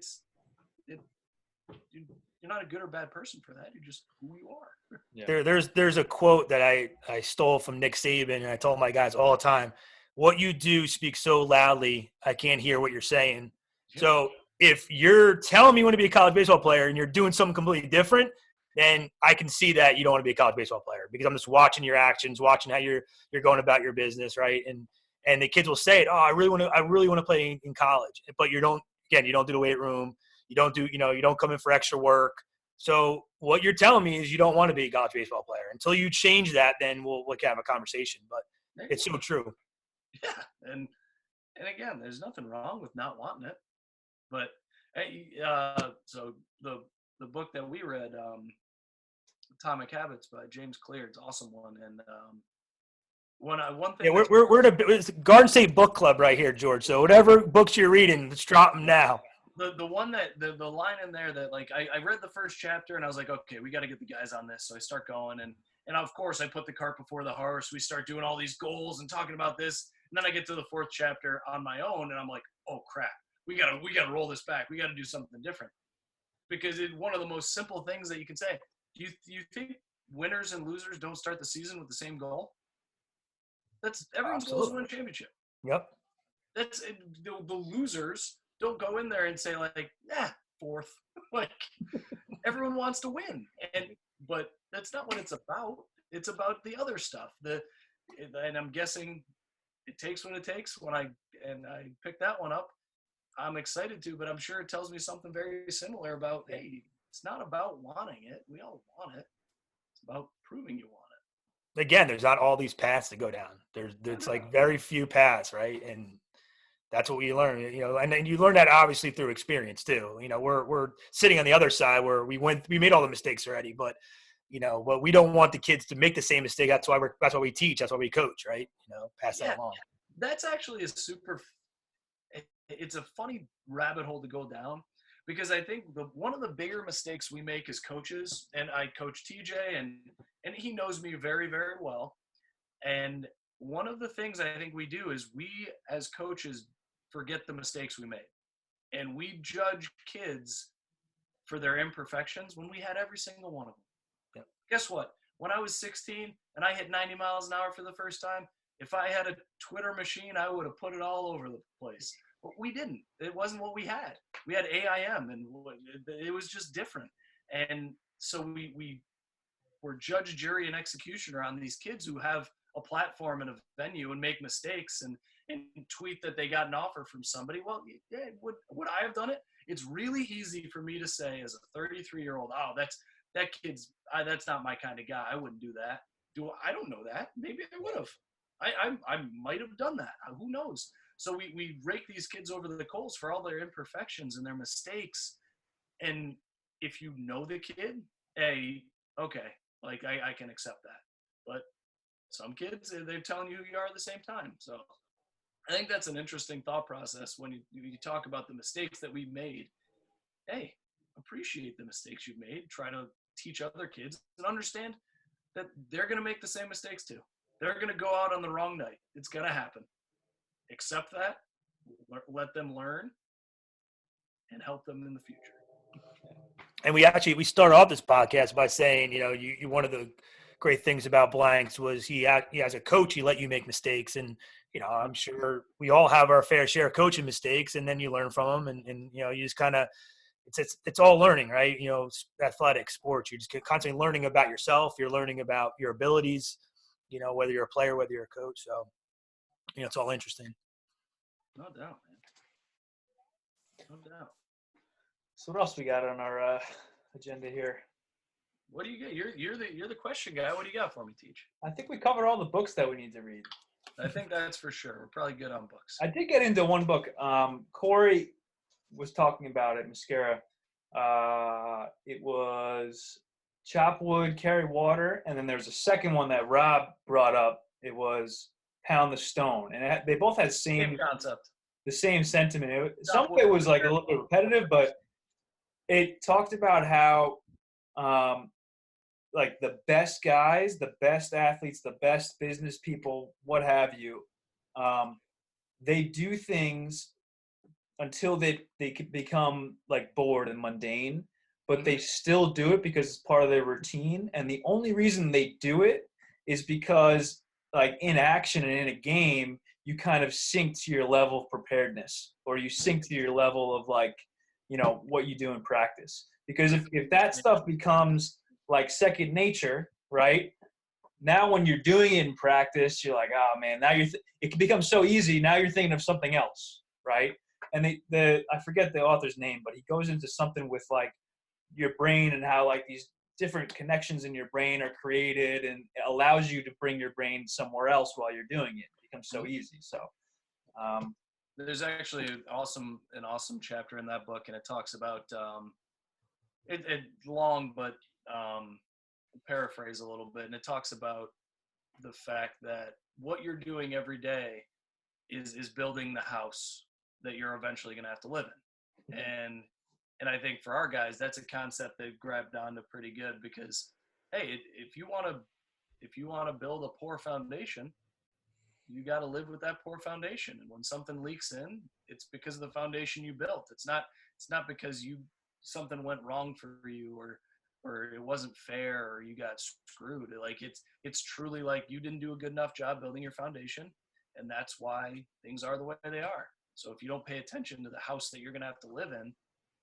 not a good or bad person for that. You're just who you are. Yeah. There's a quote that I stole from Nick Saban, and I told my guys all the time, what you do speaks so loudly, I can't hear what you're saying. Yeah. So if you're telling me you want to be a college baseball player and you're doing something completely different, then I can see that you don't want to be a college baseball player because I'm just watching your actions, watching how you're going about your business, right? And the kids will say it, I really want to play in college, but you don't do the weight room. You don't come in for extra work. So what you're telling me is you don't want to be a college baseball player. Until you change that, then we'll have a conversation. But it's so true. Yeah, and again, there's nothing wrong with not wanting it. But so the book that we read, Atomic Habits by James Clear, it's an awesome one. And one thing. Yeah, we're it's Garden State Book Club right here, George. So whatever books you're reading, let's drop them now. The one that the line in there that like I read the first chapter and I was like, okay, we got to get the guys on this. So I start going and of course I put the cart before the horse. We start doing all these goals and talking about this. And then I get to the fourth chapter on my own and I'm like, oh crap, we gotta roll this back. We got to do something different because it's one of the most simple things that you can say. Do you think winners and losers don't start the season with the same goal? That's everyone's goal is to win a championship. Yep. That's the losers don't go in there and say like, fourth. Like everyone wants to win, but that's not what it's about. It's about the other stuff. And I'm guessing it takes what it takes. When I pick that one up, I'm excited to, but I'm sure it tells me something very similar about, hey, it's not about wanting it. We all want it. It's about proving you want it. Again, there's not all these paths to go down. There's like very few paths, right? And that's what we learn, and then you learn that obviously through experience too. We're sitting on the other side where we made all the mistakes already, but but we don't want the kids to make the same mistake. That's why we teach. That's why we coach, right? Pass that along. That's actually it's a funny rabbit hole to go down because I think one of the bigger mistakes we make as coaches, and I coach TJ and he knows me very, very well. And one of the things I think we do is we as coaches forget the mistakes we made. And we judge kids for their imperfections when we had every single one of them. Yep. Guess what? When I was 16 and I hit 90 miles an hour for the first time, if I had a Twitter machine, I would have put it all over the place. But we didn't. It wasn't what we had. We had AIM, and it was just different. And so we were judge, jury, and executioner on these kids who have a platform and a venue and make mistakes and tweet that they got an offer from somebody. Well, yeah, would I have done it? It's really easy for me to say as a 33-year-old, that kid's that's not my kind of guy. I wouldn't do that. I don't know that. Maybe I would have. I might have done that. Who knows? So we rake these kids over the coals for all their imperfections and their mistakes. And if you know the kid, hey, okay, like I can accept that. But some kids, they're telling you who you are at the same time. So I think that's an interesting thought process when you talk about the mistakes that we made. Hey, appreciate the mistakes you've made. Try to teach other kids and understand that they're going to make the same mistakes too. They're going to go out on the wrong night. It's going to happen. Accept that, let them learn, and help them in the future. And we started off this podcast by saying, you one of the great things about Blanks was he as a coach, he let you make mistakes. And, I'm sure we all have our fair share of coaching mistakes, and then you learn from them. And you just kind of, it's all learning, right? Athletics, sports, you're just constantly learning about yourself. You're learning about your abilities, whether you're a player, whether you're a coach. So, it's all interesting. No doubt, man. No doubt. So what else we got on our agenda here? What do you get? You're the question guy. What do you got for me, Teach? I think we covered all the books that we need to read. I think that's for sure. We're probably good on books. I did get into one book. Corey was talking about it, Mascara. It was chop wood, carry water, and then there's a second one that Rob brought up. It was pound the stone, and they both had Same concept. the same sentiment. Some Chop of it wood, was like a carry little bit repetitive, but it talked about how like the best guys, the best athletes, the best business people, what have you, they do things until they could become like bored and mundane, but they still do it because it's part of their routine. And the only reason they do it is because like in action and in a game, you kind of sink to your level of preparedness, or you sink to your level of like, you know, what you do in practice. Because if that stuff becomes like second nature, right? Now when you're doing it in practice, you're like, oh man, now it can become so easy. Now you're thinking of something else, right? And I forget the author's name, but he goes into something with like your brain and how like these different connections in your brain are created, and it allows you to bring your brain somewhere else while you're doing it. It becomes so easy. So there's actually an awesome chapter in that book, and it talks about it long, but paraphrase a little bit, and it talks about the fact that what you're doing every day is building the house that you're eventually going to have to live in. And I think for our guys, that's a concept they've grabbed onto pretty good, because hey, if you want to build a poor foundation, you got to live with that poor foundation. And when something leaks in, it's because of the foundation you built. It's not because something went wrong for you, or it wasn't fair, or you got screwed. Like it's truly like you didn't do a good enough job building your foundation, and that's why things are the way they are. So if you don't pay attention to the house that you're going to have to live in,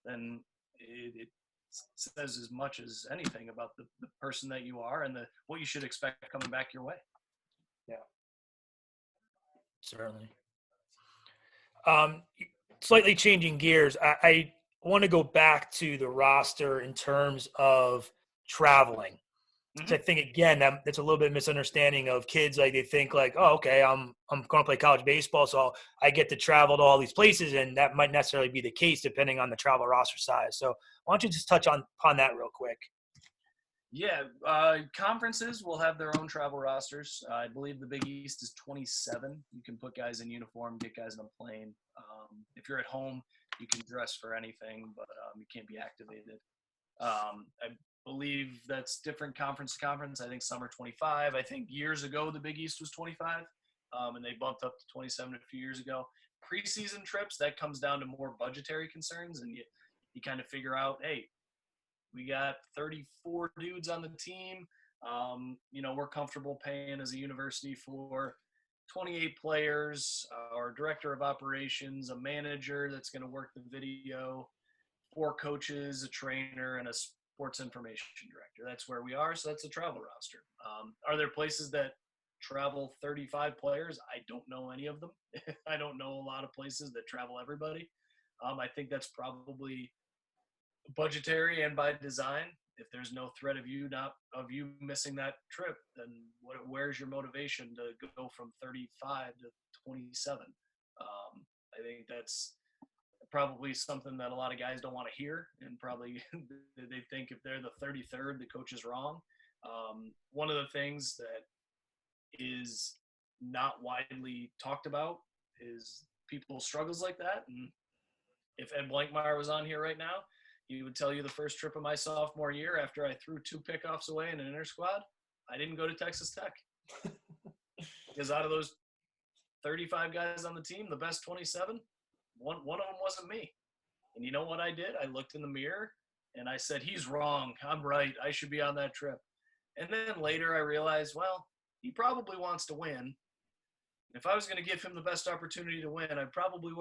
then it says as much as anything about the person that you are and what you should expect coming back your way. Yeah. Certainly. Slightly changing gears, I want to go back to the roster in terms of traveling. So I think again that's a little bit of misunderstanding of kids. Like they think like, oh, okay, I'm going to play college baseball, so I get to travel to all these places, and that might necessarily be the case depending on the travel roster size. So why don't you just touch upon that real quick? Yeah, conferences will have their own travel rosters. I believe the Big East is 27. You can put guys in uniform, get guys on a plane. If you're at home, you can dress for anything, but you can't be activated. I believe that's different conference to conference. I think some are 25. I think years ago the Big East was 25, and they bumped up to 27 a few years ago. Preseason trips, that comes down to more budgetary concerns, and you kind of figure out, hey, we got 34 dudes on the team. We're comfortable paying as a university for 28 players, our director of operations, a manager that's going to work the video, 4 coaches, a trainer, and a sports information director. That's where we are. So that's a travel roster. Are there places that travel 35 players? I don't know any of them. I don't know a lot of places that travel everybody. I think that's probably budgetary and by design. If there's no threat of you missing that trip, then where's your motivation to go from 35 to 27? I think that's probably something that a lot of guys don't want to hear, and probably they think if they're the 33rd, the coach is wrong. One of the things that is not widely talked about is people's struggles like that. And if Ed Blankmeyer was on here right now, he would tell you the first trip of my sophomore year, after I threw 2 pickoffs away in an inter squad, I didn't go to Texas Tech. Because out of those 35 guys on the team, the best 27, one of them wasn't me. And you know what I did? I looked in the mirror and I said, he's wrong. I'm right. I should be on that trip. And then later I realized, well, he probably wants to win. If I was going to give him the best opportunity to win, I'd probably be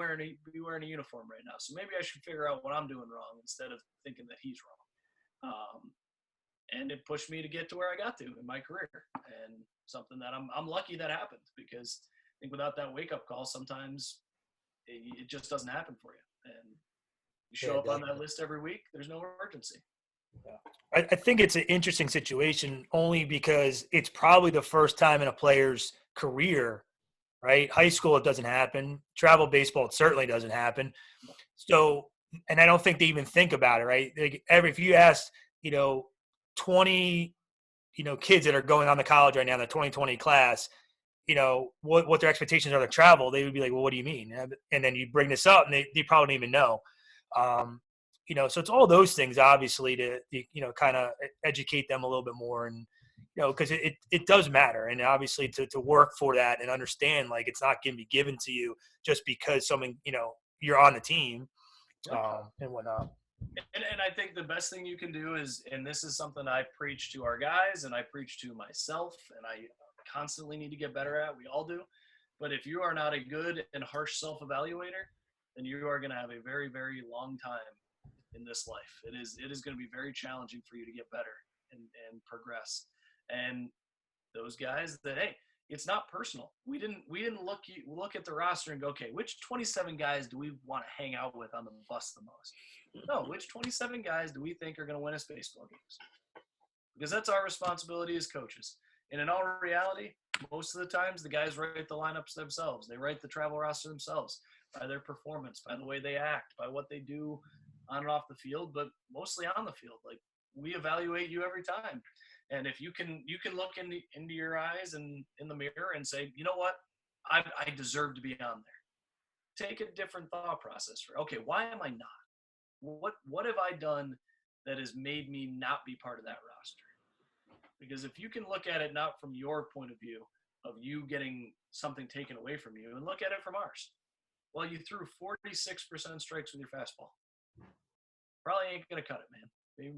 wearing a uniform right now. So maybe I should figure out what I'm doing wrong instead of thinking that he's wrong. And it pushed me to get to where I got to in my career, and something that I'm lucky that happened, because I think without that wake-up call, sometimes it just doesn't happen for you. And you show up on that list every week, there's no urgency. I think it's an interesting situation only because it's probably the first time in a player's career, right? High school, it doesn't happen. Travel baseball, it certainly doesn't happen. So, and I don't think they even think about it, right? Like if you ask, 20, kids that are going on to college right now, the 2020 class, what their expectations are to travel, they would be like, well, what do you mean? And then you bring this up and they probably don't even know. So it's all those things, obviously, to kind of educate them a little bit more. And, because it does matter. And obviously to work for that and understand, like, it's not going to be given to you just because someone, you're on the team and whatnot. And I think the best thing you can do is, and this is something I preach to our guys and I preach to myself, and I constantly need to get better at, we all do. But if you are not a good and harsh self-evaluator, then you are going to have a very, very long time in this life. It is going to be very challenging for you to get better and progress. And those guys that, hey, it's not personal. We didn't look at the roster and go, okay, which 27 guys do we want to hang out with on the bus the most? No, which 27 guys do we think are going to win us baseball games? Because that's our responsibility as coaches. And in all reality, most of the times the guys write the lineups themselves. They write the travel roster themselves by their performance, by the way they act, by what they do on and off the field, but mostly on the field. Like, we evaluate you every time. And if you can look into your eyes and in the mirror and say, you know what, I deserve to be on there. Take a different thought process for, okay, why am I not? What have I done that has made me not be part of that roster? Because if you can look at it not from your point of view of you getting something taken away from you, and look at it from ours. Well, you threw 46% strikes with your fastball. Probably ain't going to cut it, man.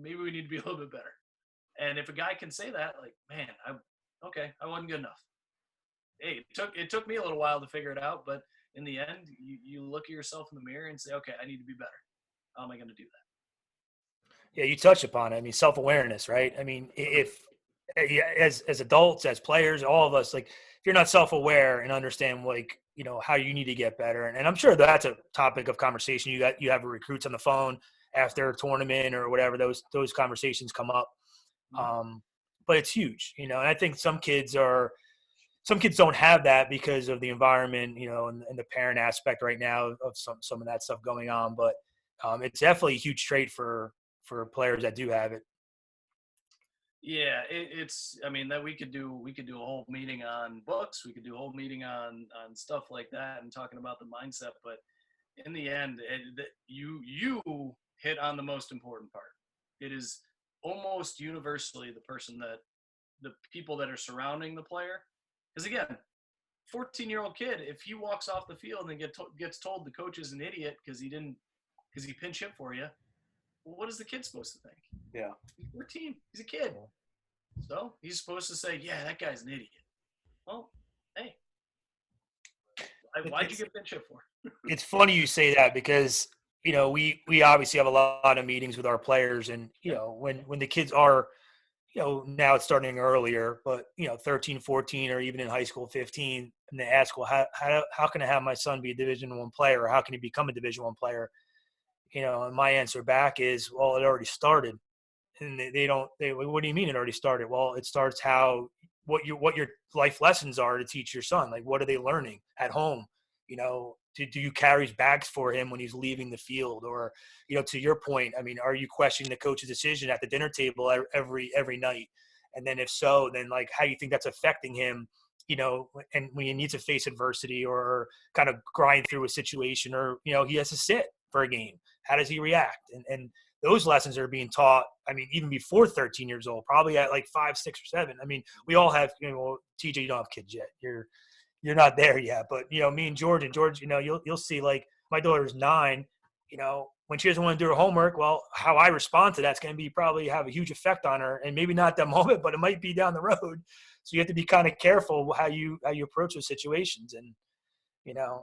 Maybe we need to be a little bit better. And if a guy can say that, like, man, I wasn't good enough. Hey, it took me a little while to figure it out, but in the end, you look at yourself in the mirror and say, okay, I need to be better. How am I going to do that? Yeah, you touched upon it. I mean, self-awareness, right? I mean, if as adults, as players, all of us, like, if you're not self-aware and understand, like, how you need to get better, and I'm sure that's a topic of conversation. You have recruits on the phone after a tournament or whatever. Those conversations come up. But it's huge, and I think some kids don't have that because of the environment, and the parent aspect right now of some of that stuff going on. But it's definitely a huge trait for players that do have it. Yeah, it's. I mean, that we could do a whole meeting on books. We could do a whole meeting on stuff like that and talking about the mindset. But in the end, you hit on the most important part. It is almost universally the people that are surrounding the player. Because again, 14-year-old kid, if he walks off the field and gets told the coach is an idiot because he pinch hit for you, well, what is the kid supposed to think? Yeah. He's 14. He's a kid. So he's supposed to say, yeah, that guy's an idiot. Well, hey, why'd you get pinch hit for? It's funny you say that because, we obviously have a lot of meetings with our players, and, when the kids are, now it's starting earlier, but, 13, 14, or even in high school, 15, and they ask, well, how can I have my son be a Division I player, or how can he become a Division I player? And my answer back is, well, it already started. And what do you mean it already started? Well, it starts what your life lessons are to teach your son. Like, what are they learning at home? Do you carry bags for him when he's leaving the field? Or, to your point, I mean, are you questioning the coach's decision at the dinner table every night? And then if so, then, like, how do you think that's affecting him, and when he needs to face adversity or kind of grind through a situation, or, he has to sit for a game, how does he react? And those lessons are being taught, I mean, even before 13 years old, probably at like 5, 6, or 7. I mean, we all have, TJ, you don't have kids yet. You're not there yet. But, me and George, you'll see, like, my daughter's 9, when she doesn't want to do her homework, well, how I respond to that's going to be probably have a huge effect on her, and maybe not that moment, but it might be down the road. So you have to be kind of careful how you approach those situations. And,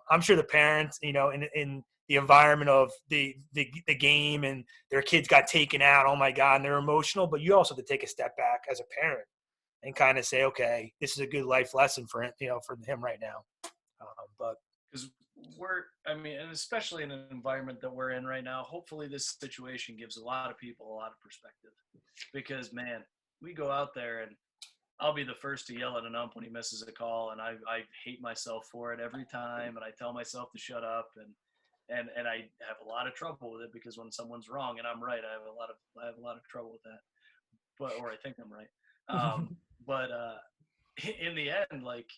I'm sure the parents, in the environment of the game and their kids got taken out, oh my God, and they're emotional, but you also have to take a step back as a parent and kind of say, okay, this is a good life lesson for him, for him right now. But because and especially in an environment that we're in right now, hopefully this situation gives a lot of people a lot of perspective, because, man, we go out there and I'll be the first to yell at an ump when he misses a call, and I hate myself for it every time, and I tell myself to shut up, and I have a lot of trouble with it, because when someone's wrong and I'm right, I have a lot of trouble with that. or I think I'm right. But in the end, like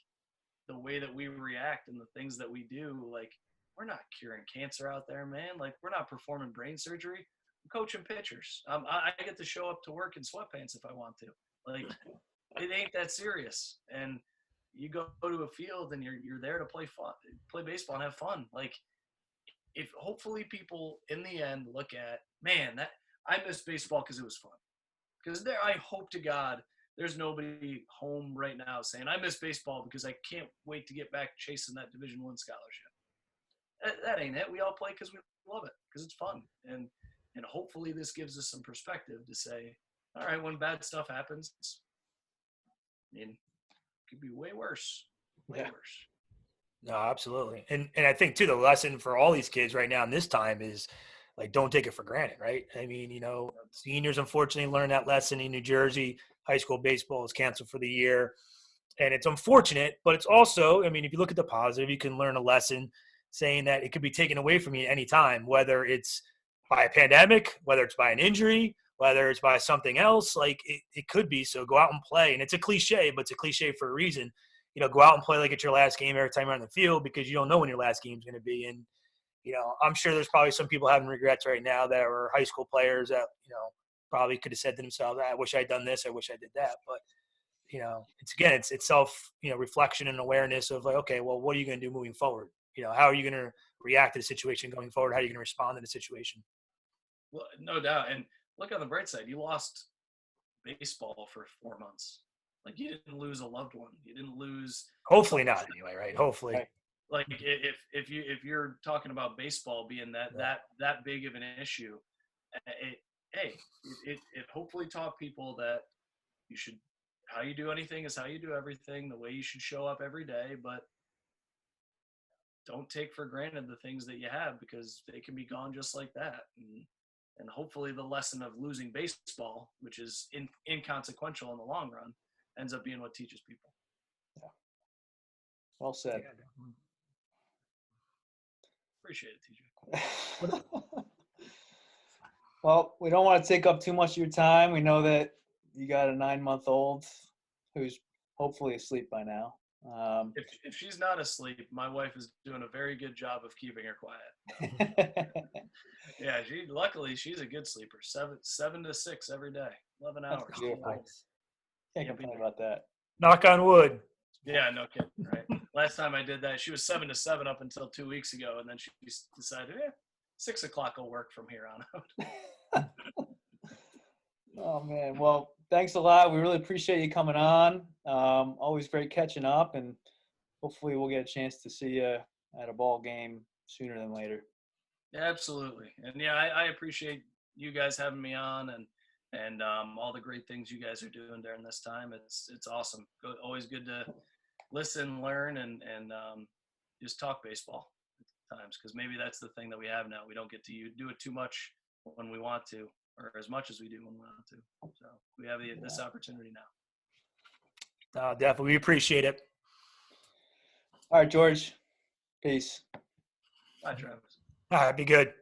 the way that we react and the things that we do, like we're not curing cancer out there, man. Like we're not performing brain surgery. I'm coaching pitchers. I get to show up to work in sweatpants if I want to. Like it ain't that serious. And you go to a field and you're there to play baseball and have fun. Like if hopefully people in the end look at, man, that I miss baseball because it was fun. Because I hope to God there's nobody home right now saying I miss baseball because I can't wait to get back chasing that Division I scholarship. That ain't it. We all play because we love it, because it's fun. And hopefully this gives us some perspective to say, all right, when bad stuff happens, I mean, it could be way worse. Way worse. No, absolutely. And I think too, the lesson for all these kids right now in this time is like, don't take it for granted, right? I mean, seniors unfortunately learned that lesson in New Jersey. High school baseball is canceled for the year. And it's unfortunate, but it's also, I mean, if you look at the positive, you can learn a lesson saying that it could be taken away from you at any time, whether it's by a pandemic, whether it's by an injury, whether it's by something else, like it could be. So go out and play. And it's a cliche, but it's a cliche for a reason. Go out and play like it's your last game every time you're on the field, because you don't know when your last game is going to be. And, I'm sure there's probably some people having regrets right now that were high school players that, probably could have said to themselves, I wish I'd done this. I wish I did that. But, it's self, reflection and awareness of like, okay, well, what are you going to do moving forward? How are you going to react to the situation going forward? How are you going to respond to the situation? Well, no doubt. And look on the bright side, you lost baseball for 4 months. Like you didn't lose a loved one. You didn't lose. Hopefully not anyway, right? Hopefully. Right. Like if you're talking about baseball being that big of an issue, it hopefully taught people that you should, how you do anything is how you do everything, the way you should show up every day, but don't take for granted the things that you have, because they can be gone just like that. And hopefully the lesson of losing baseball, which is inconsequential in the long run, ends up being what teaches people. Yeah. Well said. Yeah, appreciate it, TJ. Well, we don't want to take up too much of your time. We know that you got a 9-month-old who's hopefully asleep by now. If she's not asleep, my wife is doing a very good job of keeping her quiet. Yeah, luckily she's a good sleeper. 7 to 6 every day, 11 hours. Can't complain about that. Knock on wood. Yeah, no kidding, right? Last time I did that, she was 7 to 7 up until 2 weeks ago, and then she decided, 6 o'clock will work from here on out. Oh, man. Well, thanks a lot. We really appreciate you coming on. Always great catching up, and hopefully we'll get a chance to see you at a ball game sooner than later. Yeah, absolutely. And yeah, I appreciate you guys having me on, and all the great things you guys are doing during this time. It's awesome. Always good to listen, learn, and just talk baseball at times, because maybe that's the thing that we have now. We don't get to do it too much when we want to, or as much as we do when we want to. So we have this opportunity now. Definitely. We appreciate it. All right, George. Peace. Bye, Travis. All right, be good.